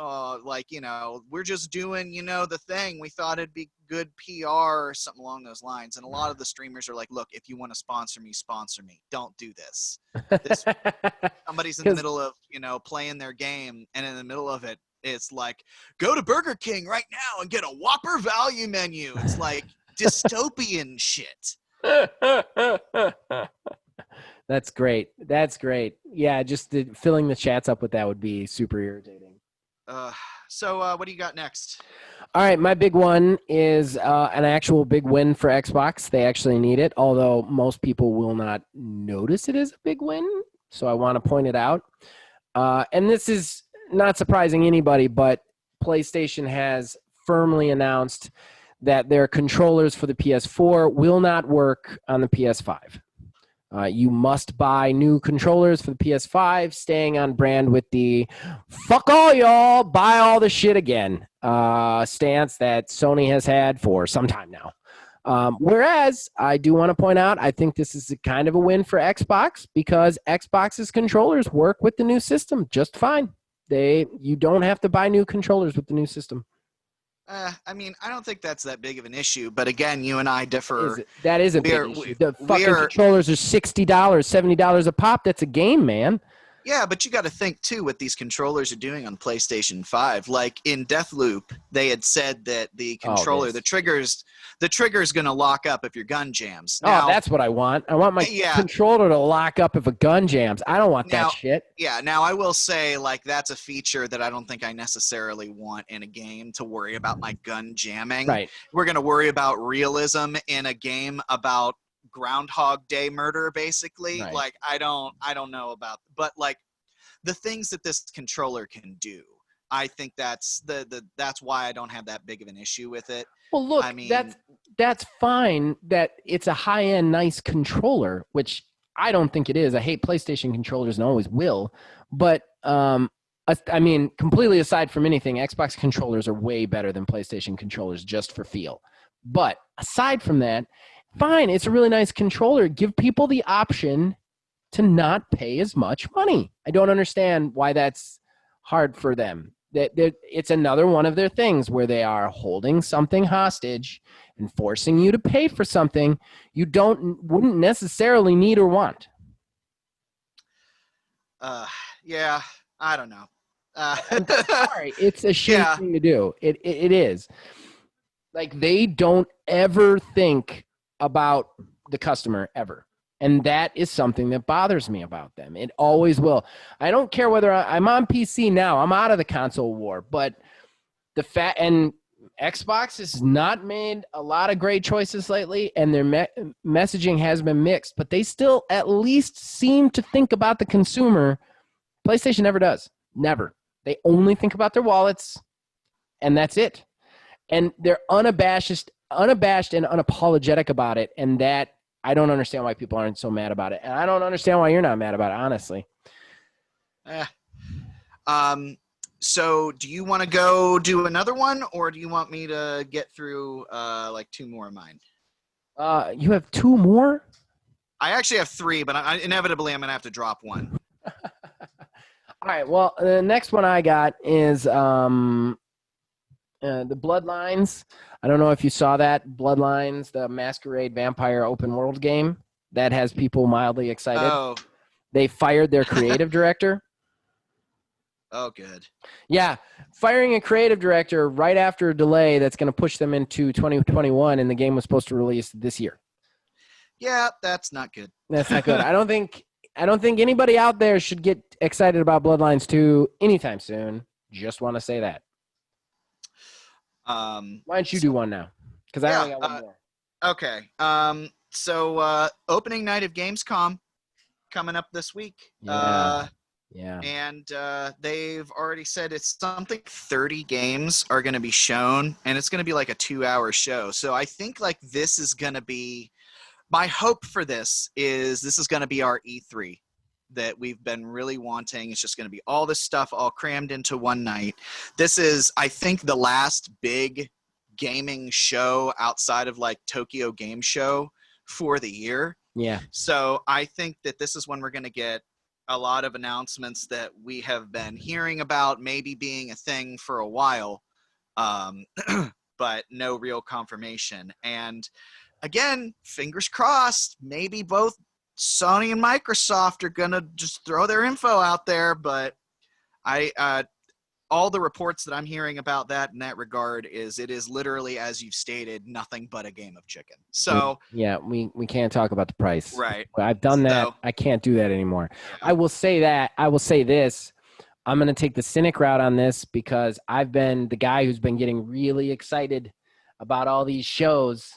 like, you know, we're just doing, you know, the thing. We thought it'd be good PR or something along those lines. And a lot of the streamers are like, look, if you want to sponsor me. Don't do this. Somebody's in the middle of, you know, playing their game, and in the middle of it, it's like, go to Burger King right now and get a Whopper value menu. It's like dystopian shit. That's great. Yeah, just filling the chats up with that would be super irritating. So what do you got next? All right, my big one is an actual big win for Xbox. They actually need it, although most people will not notice it as a big win. So I want to point it out. And this is not surprising anybody, but PlayStation has firmly announced that their controllers for the PS4 will not work on the PS5. You must buy new controllers for the PS5, staying on brand with the fuck all y'all, buy all the shit again stance that Sony has had for some time now. Whereas I do want to point out, I think this is kind of a win for Xbox because Xbox's controllers work with the new system just fine. You don't have to buy new controllers with the new system. I mean, I don't think that's that big of an issue, but again, you and I differ. That is a big issue. The fucking controllers are $60, $70 a pop. That's a game, man. Yeah, but you got to think too what these controllers are doing on PlayStation 5. Like in Deathloop, they had said that the controller, the trigger's going to lock up if your gun jams. Now, that's what I want. I want my yeah. controller to lock up if a gun jams. I don't want that shit. Yeah, now I will say, like, that's a feature that I don't think I necessarily want in a game, to worry about my gun jamming. Right. We're going to worry about realism in a game about Groundhog Day murder, basically. Right. Like, I don't know about, but like the things that this controller can do, I think that's that's why I don't have that big of an issue with it. Well, look, I mean, that's fine that it's a high-end, nice controller, which I don't think it is. I hate PlayStation controllers and always will. But, I mean, completely aside from anything, Xbox controllers are way better than PlayStation controllers just for feel. But aside from that, fine, it's a really nice controller. Give people the option to not pay as much money. I don't understand why that's hard for them. It's another one of their things where they are holding something hostage and forcing you to pay for something you wouldn't necessarily need or want. yeah, I don't know. I'm sorry, it's a shitty thing to do. It is. Like, they don't ever think about the customer ever. And that is something that bothers me about them. It always will. I don't care whether I'm on PC now. I'm out of the console war. But and Xbox has not made a lot of great choices lately, and their messaging has been mixed. But they still at least seem to think about the consumer. PlayStation never does. Never. They only think about their wallets, and that's it. And they're unabashed and unapologetic about it, and that I don't understand why people aren't so mad about it. And I don't understand why you're not mad about it, honestly. So do you want to go do another one, or do you want me to get through like two more of mine? You have two more? I actually have three, but inevitably I'm going to have to drop one. All right, well, the next one I got is the Bloodlines. I don't know if you saw that. Bloodlines, the Masquerade Vampire open world game that has people mildly excited. Oh. They fired their creative director. Oh, good. Yeah, firing a creative director right after a delay that's going to push them into 2021, and the game was supposed to release this year. Yeah, that's not good. That's not good. I don't think anybody out there should get excited about Bloodlines 2 anytime soon. Just want to say that. Why don't you do one now? Because I only got one more. Okay. So opening night of Gamescom coming up this week. Yeah. And they've already said it's something 30 games are going to be shown, and it's going to be like a 2-hour show. So I think like this is going to be, my hope for this is going to be our E3 that we've been really wanting. It's just going to be all this stuff all crammed into one night. This is, I think, the last big gaming show outside of like Tokyo Game Show for the year. Yeah. So I think that this is when we're going to get a lot of announcements that we have been hearing about maybe being a thing for a while, but no real confirmation. And again, fingers crossed, maybe both Sony and Microsoft are going to just throw their info out there, but all the reports that I'm hearing about that in that regard is it is literally, as you've stated, nothing but a game of chicken. So yeah, we can't talk about the price. Right. I've done that. So, I can't do that anymore. Yeah. I will say this. I'm going to take the cynic route on this because I've been the guy who's been getting really excited about all these shows,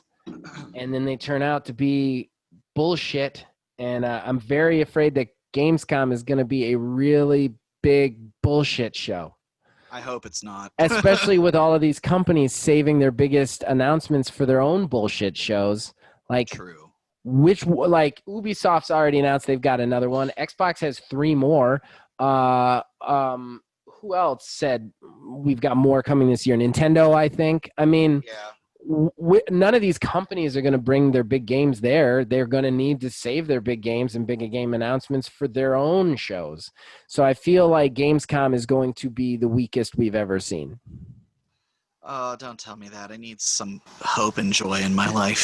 and then they turn out to be bullshit. And I'm very afraid that Gamescom is going to be a really big bullshit show. I hope it's not. Especially with all of these companies saving their biggest announcements for their own bullshit shows. Like, true. Like Ubisoft's already announced they've got another one. Xbox has 3 more. Who else said we've got more coming this year? Nintendo, I think. I mean, yeah. None of these companies are going to bring their big games there. They're going to need to save their big games and big game announcements for their own shows. So I feel like Gamescom is going to be the weakest we've ever seen. Oh, don't tell me that. I need some hope and joy in my life.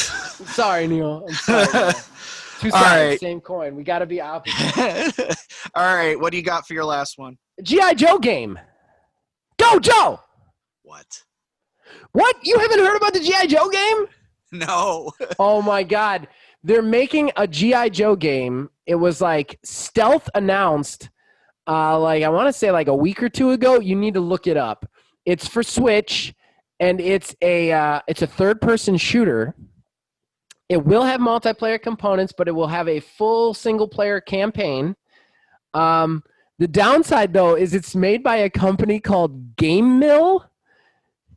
Sorry, Neil. I'm sorry. Two All sides, right. same coin. We got to be opposite. All right. What do you got for your last one? G.I. Joe game. Go, Joe! What? What? You haven't heard about the G.I. Joe game? No. Oh, my God. They're making a G.I. Joe game. It was like stealth announced, like I want to say like a week or two ago. You need to look it up. It's for Switch, and it's a third-person shooter. It will have multiplayer components, but it will have a full single-player campaign. The downside, though, is it's made by a company called Game Mill,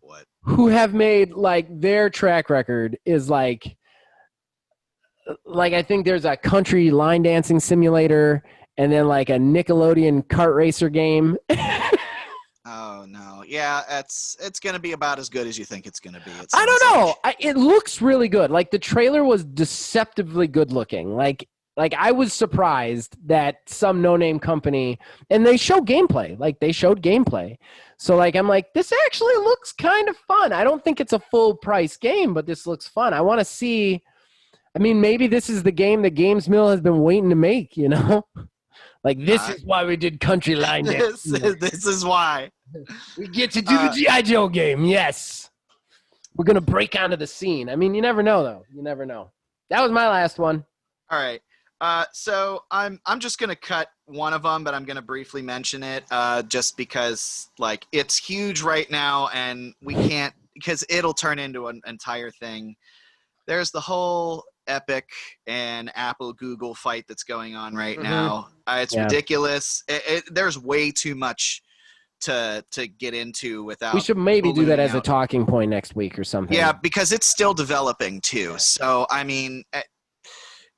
What? who have made, like, their track record is like I think there's a country line dancing simulator and then like a Nickelodeon kart racer game. Oh no. Yeah, it's gonna be about as good as you think it's gonna be. I don't know. It looks really good. Like the trailer was deceptively good looking. Like I was surprised that some no-name company, and they show gameplay. Like they showed gameplay. So like I'm like, this actually looks kind of fun. I don't think it's a full price game, but this looks fun. I want to see. I mean, maybe this is the game that Games Mill has been waiting to make, you know? Like, this is why we did Country Line Dance. This is why. We get to do the G.I. Joe game, yes. We're going to break onto the scene. I mean, you never know, though. You never know. That was my last one. All right. So I'm just gonna cut one of them, but I'm gonna briefly mention it, just because like it's huge right now, and we can't because it'll turn into an entire thing. There's the whole Epic and Apple Google fight that's going on right now. It's ridiculous. There's way too much to get into without. We should maybe do that as a out. talking point next week or something. Yeah, because it's still developing too. So I mean,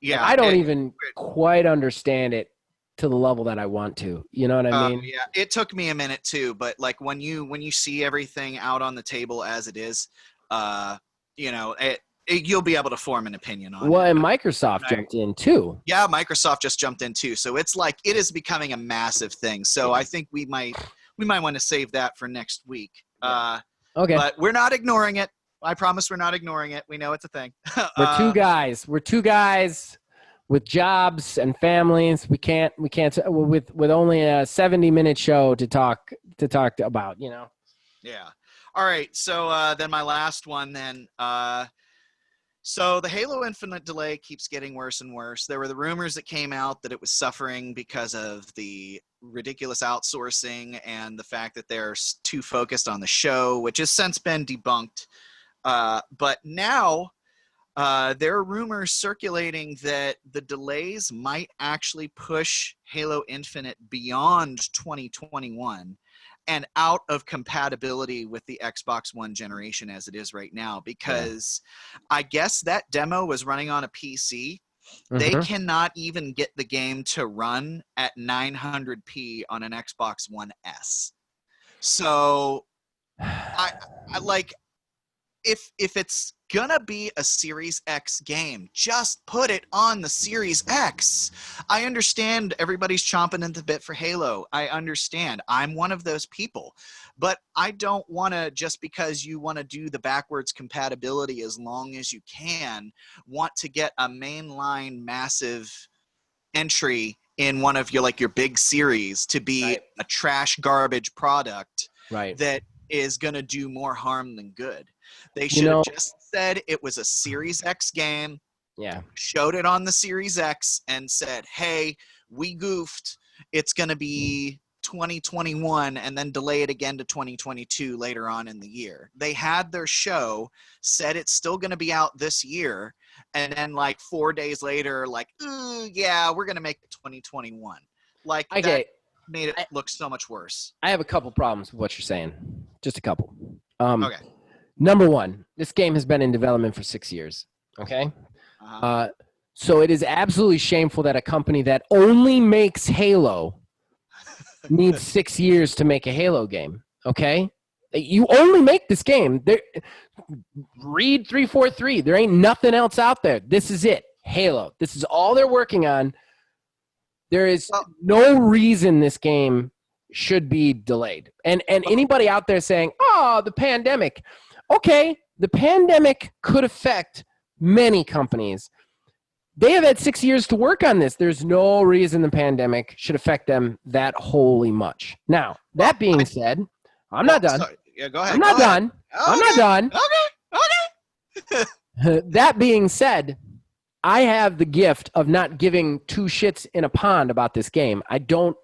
yeah, I don't even quite understand it to the level that I want to. You know what I mean? Yeah, it took me a minute too, but like when you see everything out on the table as it is, you know, you'll be able to form an opinion on it. Well, and Microsoft jumped in too. Yeah, Microsoft just jumped in too. So it's like it is becoming a massive thing. So I think we might want to save that for next week. Okay. But we're not ignoring it. I promise we're not ignoring it. We know it's a thing. We're two guys. We're two guys with jobs and families. We can't with only a 70-minute show to talk about, you know. Yeah. All right. So then my last one then. So the Halo Infinite delay keeps getting worse and worse. There were the rumors that came out that it was suffering because of the ridiculous outsourcing and the fact that they're too focused on the show, which has since been debunked. But now there are rumors circulating that the delays might actually push Halo Infinite beyond 2021 and out of compatibility with the Xbox One generation as it is right now, because I guess that demo was running on a PC. They cannot even get the game to run at 900p on an Xbox One S. So I like, if it's gonna be a Series X game, just put it on the Series X. I understand everybody's chomping at the bit for Halo. I understand. I'm one of those people. But I don't want to, just because you want to do the backwards compatibility as long as you can, want to get a mainline massive entry in one of your big series to be a trash garbage product that is going to do more harm than good. They should have just said it was a Series X game, showed it on the Series X, and said, hey, we goofed. It's going to be 2021, and then delay it again to 2022 later on in the year. They had their show, said it's still going to be out this year, and then 4 days later, ooh, yeah, we're going to make it 2021. That made it look so much worse. I have a couple problems with what you're saying. Just a couple. Okay. Number one, this game has been in development for 6 years. Okay? So it is absolutely shameful that a company that only makes Halo needs 6 years to make a Halo game. Okay? You only make this game. Read 343. There ain't nothing else out there. This is it. Halo. This is all they're working on. There is no reason this game should be delayed. And anybody out there saying, oh, the pandemic. Okay, the pandemic could affect many companies. They have had 6 years to work on this. There's no reason the pandemic should affect them that wholly much. Now, that being said, I'm not done. Sorry. Yeah, go ahead. I'm not done. I'm not done. Okay. That being said, I have the gift of not giving two shits in a pond about this game. I don't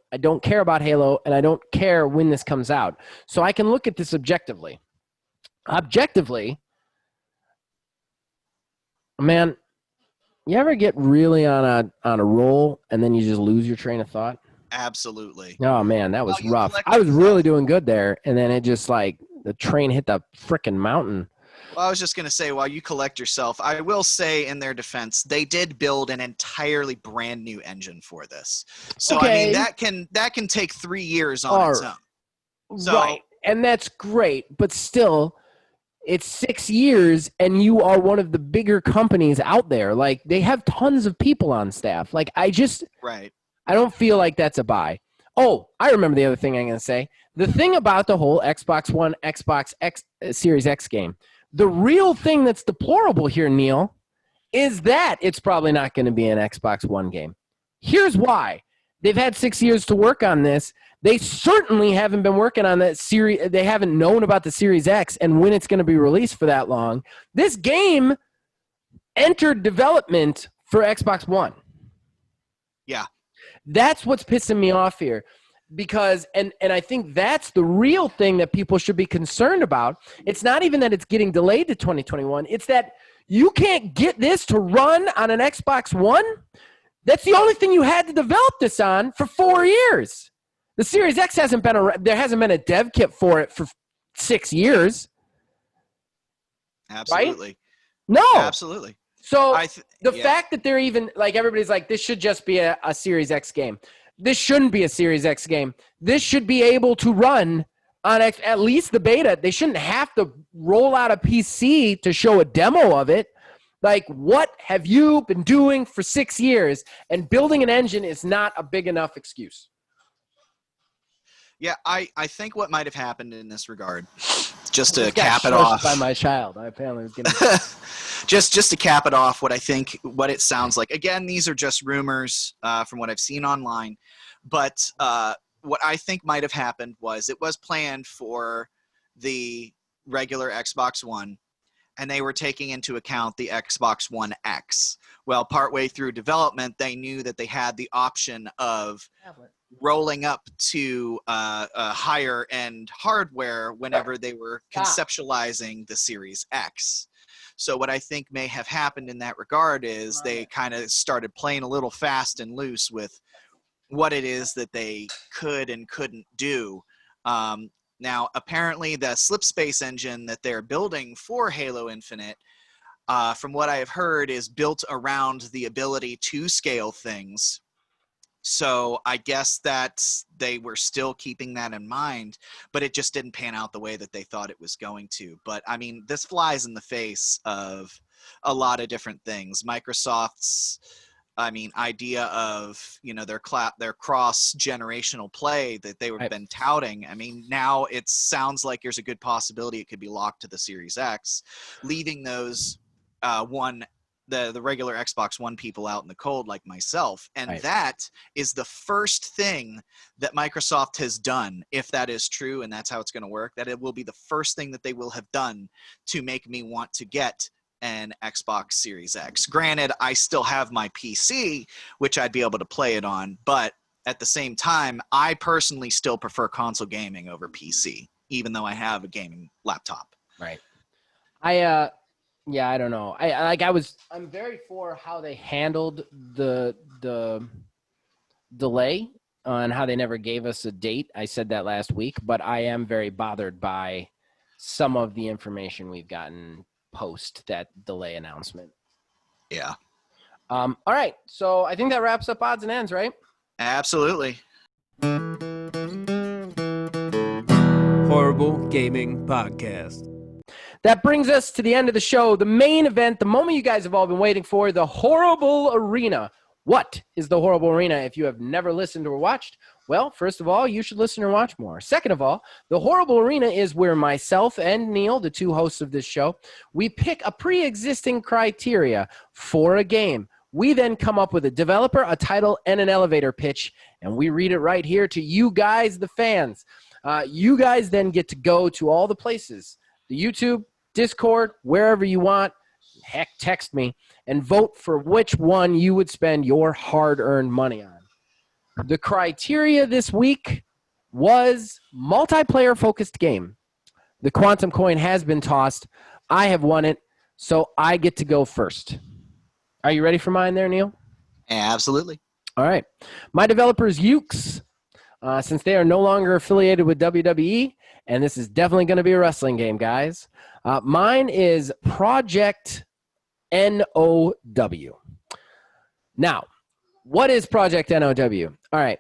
care about Halo, and I don't care when this comes out. So I can look at this objectively. Objectively, man, you ever get really on a roll and then you just lose your train of thought? Absolutely. Oh man, that was rough. I was really doing good there, and then it just like the train hit the frickin' mountain. Well, I was just going to say, while you collect yourself, I will say in their defense, they did build an entirely brand new engine for this. So, Okay. I mean, that can take 3 years on its own. So, Right, and that's great, but still, it's 6 years, and you are one of the bigger companies out there. Like, they have tons of people on staff. Like, I don't feel like that's a buy. Oh, I remember the other thing I'm going to say. The thing about the whole Xbox One, Xbox X, Series X game, the real thing that's deplorable here, Neil, is that it's probably not going to be an Xbox One game. Here's why. They've had 6 years to work on this. They certainly haven't been working on that series. They haven't known about the Series X and when it's going to be released for that long. This game entered development for Xbox One. yeah. That's what's pissing me off here. Because, and I think that's the real thing that people should be concerned about. It's not even that it's getting delayed to 2021. It's that you can't get this to run on an Xbox One. That's the only thing you had to develop this on for 4 years. The Series X hasn't been there hasn't been a dev kit for it for 6 years. Absolutely. Right? No. Absolutely. So the fact that they're even, like, everybody's like, this should just be a Series X game. This shouldn't be a Series X game. This should be able to run on at least the beta. They shouldn't have to roll out a PC to show a demo of it. Like, what have you been doing for 6 years? And building an engine is not a big enough excuse. Yeah, I think what might have happened in this regard, just to Got cap it shushed off. by my child. I apparently was getting just to cap it off, what it sounds like. Again, these are just rumors from what I've seen online. But what I think might have happened was it was planned for the regular Xbox One, and they were taking into account the Xbox One X. Well, partway through development, they knew that they had the option of rolling up to a higher end hardware whenever they were conceptualizing the Series X. So what I think may have happened in that regard is they kind of started playing a little fast and loose with what it is that they could and couldn't do. Now, apparently the Slipspace engine that they're building for Halo Infinite, from what I have heard, is built around the ability to scale things. So I guess that they were still keeping that in mind, but it just didn't pan out the way that they thought it was going to. But I mean, this flies in the face of a lot of different things. Microsoft's, idea of, their cross-generational play that they have been touting. I mean, now it sounds like there's a good possibility it could be locked to the Series X, leaving those the regular Xbox One people out in the cold like myself. And that is the first thing that Microsoft has done, if that is true and that's how it's going to work, that it will be the first thing that they will have done to make me want to get an Xbox Series X. Granted, I still have my PC, which I'd be able to play it on, but at the same time, I personally still prefer console gaming over PC, even though I have a gaming laptop. Right. Yeah, I don't know. I'm very for how they handled the delay and how they never gave us a date. I said that last week, but I am very bothered by some of the information we've gotten post that delay announcement. Yeah. All right. So I think that wraps up odds and ends, right? Absolutely. Horrible Gaming Podcast. That brings us to the end of the show, the main event, the moment you guys have all been waiting for, the Horrible Arena. What is the Horrible Arena? If you have never listened or watched, well, first of all, you should listen or watch more. Second of all, the Horrible Arena is where myself and Neil, the two hosts of this show, we pick a pre-existing criteria for a game. We then come up with a developer, a title, and an elevator pitch, and we read it right here to you guys, the fans. You guys then get to go to all the places, the YouTube, Discord, wherever you want. Heck, text me and vote for which one you would spend your hard-earned money on. The criteria this week was multiplayer-focused game. The quantum coin has been tossed. I have won it, so I get to go first. Are you ready for mine there, Neil? Absolutely. All right. My developer is Ukes, since they are no longer affiliated with WWE, and this is definitely going to be a wrestling game, guys. Mine is Project NOW. Now, what is Project NOW? All right.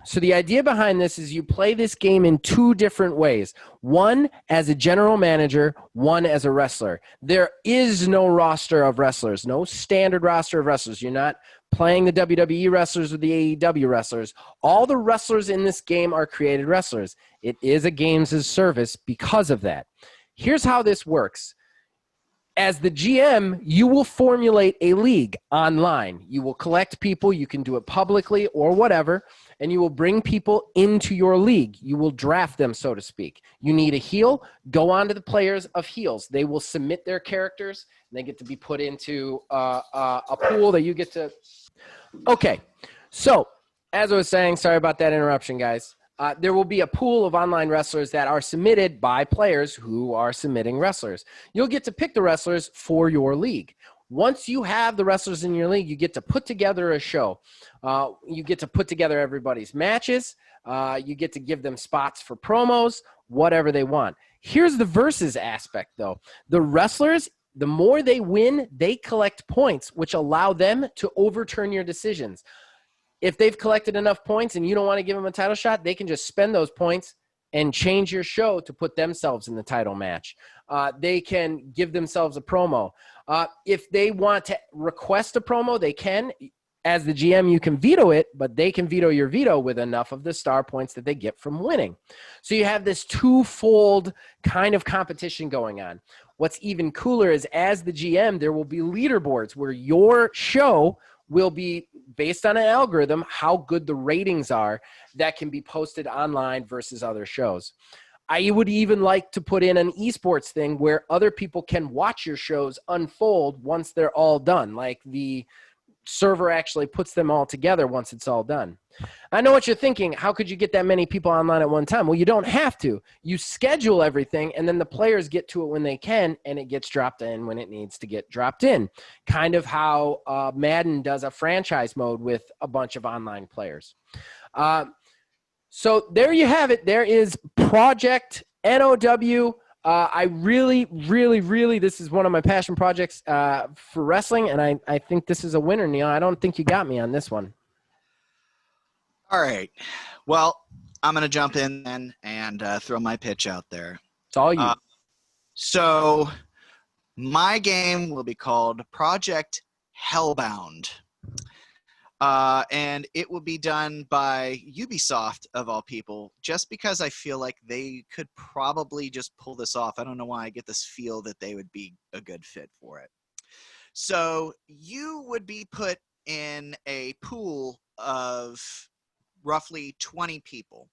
So the idea behind this is you play this game in two different ways. One as a general manager, one as a wrestler. There is no roster of wrestlers, no standard roster of wrestlers. You're not playing the WWE wrestlers with the AEW wrestlers. All the wrestlers in this game are created wrestlers. It is a games as service because of that. Here's how this works. As the GM, you will formulate a league online. You will collect people. You can do it publicly or whatever, and you will bring people into your league. You will draft them, so to speak. You need a heel. Go on to the players of heels. They will submit their characters, and they get to be put into a pool that you get to. Okay, so as I was saying, sorry about that interruption, guys. There will be a pool of online wrestlers that are submitted by players who are submitting wrestlers. You'll get to pick the wrestlers for your league. Once you have the wrestlers in your league, you get to put together a show. You get to put together everybody's matches. You get to give them spots for promos, whatever they want. Here's the versus aspect, though. The wrestlers, the more they win, they collect points, which allow them to overturn your decisions. If they've collected enough points and you don't want to give them a title shot, they can just spend those points and change your show to put themselves in the title match. They can give themselves a promo. If they want to request a promo, they can. As the GM, you can veto it, but they can veto your veto with enough of the star points that they get from winning. So you have this twofold kind of competition going on. What's even cooler is as the GM, there will be leaderboards where your show will be based on an algorithm, how good the ratings are that can be posted online versus other shows. I would even like to put in an esports thing where other people can watch your shows unfold once they're all done. Like the server actually puts them all together once it's all done. I know what you're thinking. How could you get that many people online at one time? Well, you don't have to. You schedule everything, and then the players get to it when they can, and it gets dropped in when it needs to get dropped in. Kind of how Madden does a franchise mode with a bunch of online players. So there you have it. There is Project NOW. I really, this is one of my passion projects for wrestling, and I think this is a winner, Neil. I don't think you got me on this one. All right. Well, I'm going to jump in then and throw my pitch out there. It's all you. So my game will be called Project Hellbound. And it will be done by Ubisoft, of all people, just because I feel like they could probably just pull this off. I don't know why I get this feel that they would be a good fit for it. So you would be put in a pool of roughly 20 people.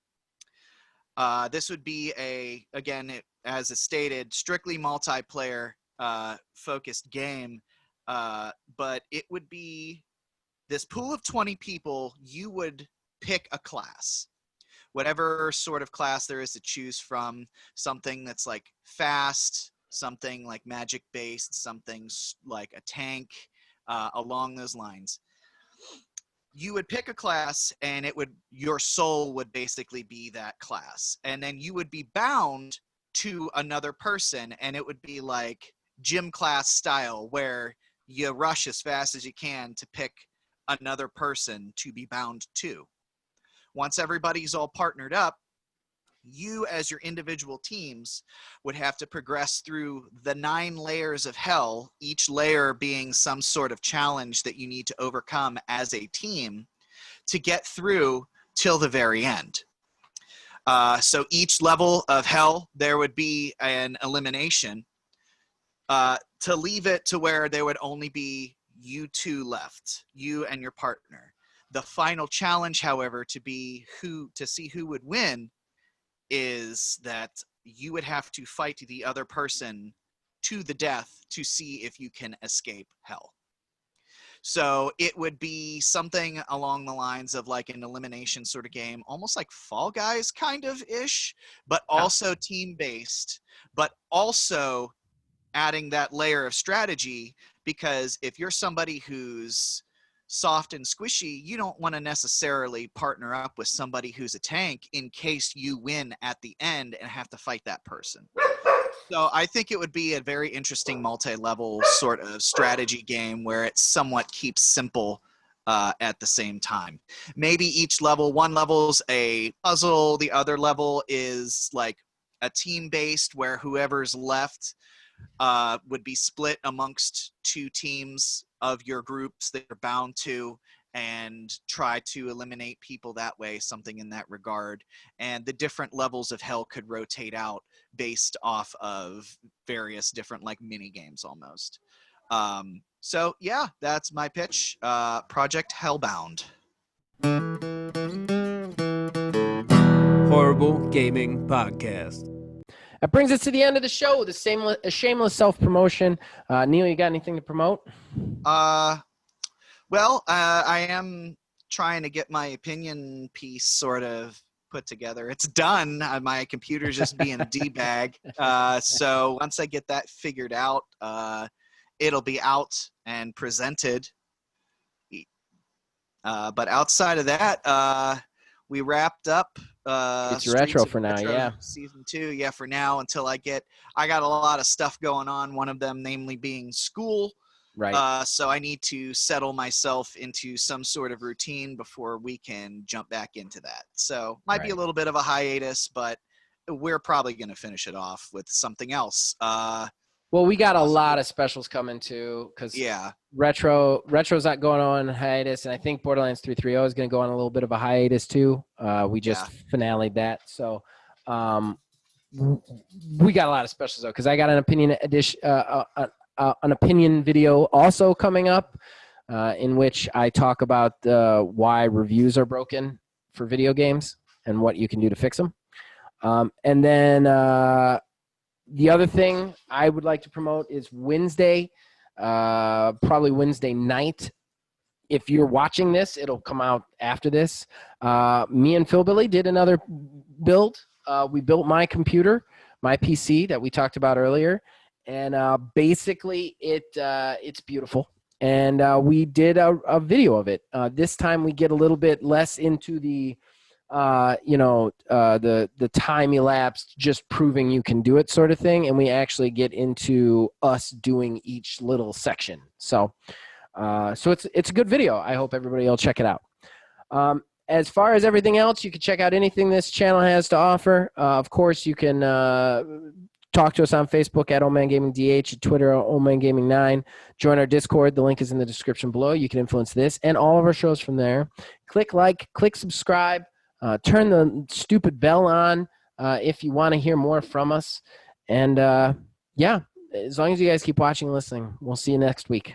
This would be as it stated, strictly multiplayer focused game, but it would be this pool of 20 people. You would pick a class, whatever sort of class there is to choose from, something that's like fast, something like magic based, something like a tank, along those lines. You would pick a class, and your soul would basically be that class. And then you would be bound to another person, and it would be like gym class style, where you rush as fast as you can to pick another person to be bound to. Once everybody's all partnered up, you as your individual teams would have to progress through the 9 layers of hell, each layer being some sort of challenge that you need to overcome as a team to get through till the very end. So each level of hell, there would be an elimination to leave it to where there would only be you two left, you and your partner. The final challenge, however, to see who would win is that you would have to fight the other person to the death to see if you can escape hell. So it would be something along the lines of like an elimination sort of game, almost like Fall Guys kind of ish, but also team based, but also adding that layer of strategy, because if you're somebody who's soft and squishy, you don't want to necessarily partner up with somebody who's a tank in case you win at the end and have to fight that person. So I think it would be a very interesting multi-level sort of strategy game where it somewhat keeps simple at the same time. Maybe each level, one level's a puzzle, the other level is like a team-based where whoever's left would be split amongst two teams of your groups that you're bound to, and try to eliminate people that way, something in that regard. And the different levels of hell could rotate out based off of various different like mini games almost. So yeah, that's my pitch. Project Hellbound. Horrible Gaming Podcast. That brings us to the end of the show with a shameless self-promotion. Neil, you got anything to promote? Well, I am trying to get my opinion piece sort of put together. It's done. My computer's just being a D-bag. So once I get that figured out, it'll be out and presented. But outside of that, we wrapped up. It's retro for now, yeah. Season 2, yeah, for now until I got a lot of stuff going on. One of them, namely, being school. Right. So I need to settle myself into some sort of routine before we can jump back into that. So might be a little bit of a hiatus, but we're probably going to finish it off with something else. Well, we got a lot of specials coming too, because Retro's not going on hiatus, and I think Borderlands 3.3.0 is going to go on a little bit of a hiatus too. We just finale'd that, so we got a lot of specials though, because I got an opinion edition, an opinion video also coming up, in which I talk about why reviews are broken for video games and what you can do to fix them. And then the other thing I would like to promote is Wednesday, probably Wednesday night. If you're watching this, it'll come out after this. Me and Philbilly did another build. We built my computer, my PC that we talked about earlier. And basically, it's beautiful. And we did a video of it. This time, we get a little bit less into the time elapsed, just proving you can do it sort of thing, and we actually get into us doing each little section. So it's a good video. I hope everybody will check it out. As far as everything else, you can check out anything this channel has to offer. Of course, you can talk to us on Facebook at Old Man Gaming DH, at Twitter at Old Man Gaming 9. Join our Discord. The link is in the description below. You can influence this and all of our shows from there. Click like, click subscribe. Turn the stupid bell on if you want to hear more from us. And, as long as you guys keep watching and listening, we'll see you next week.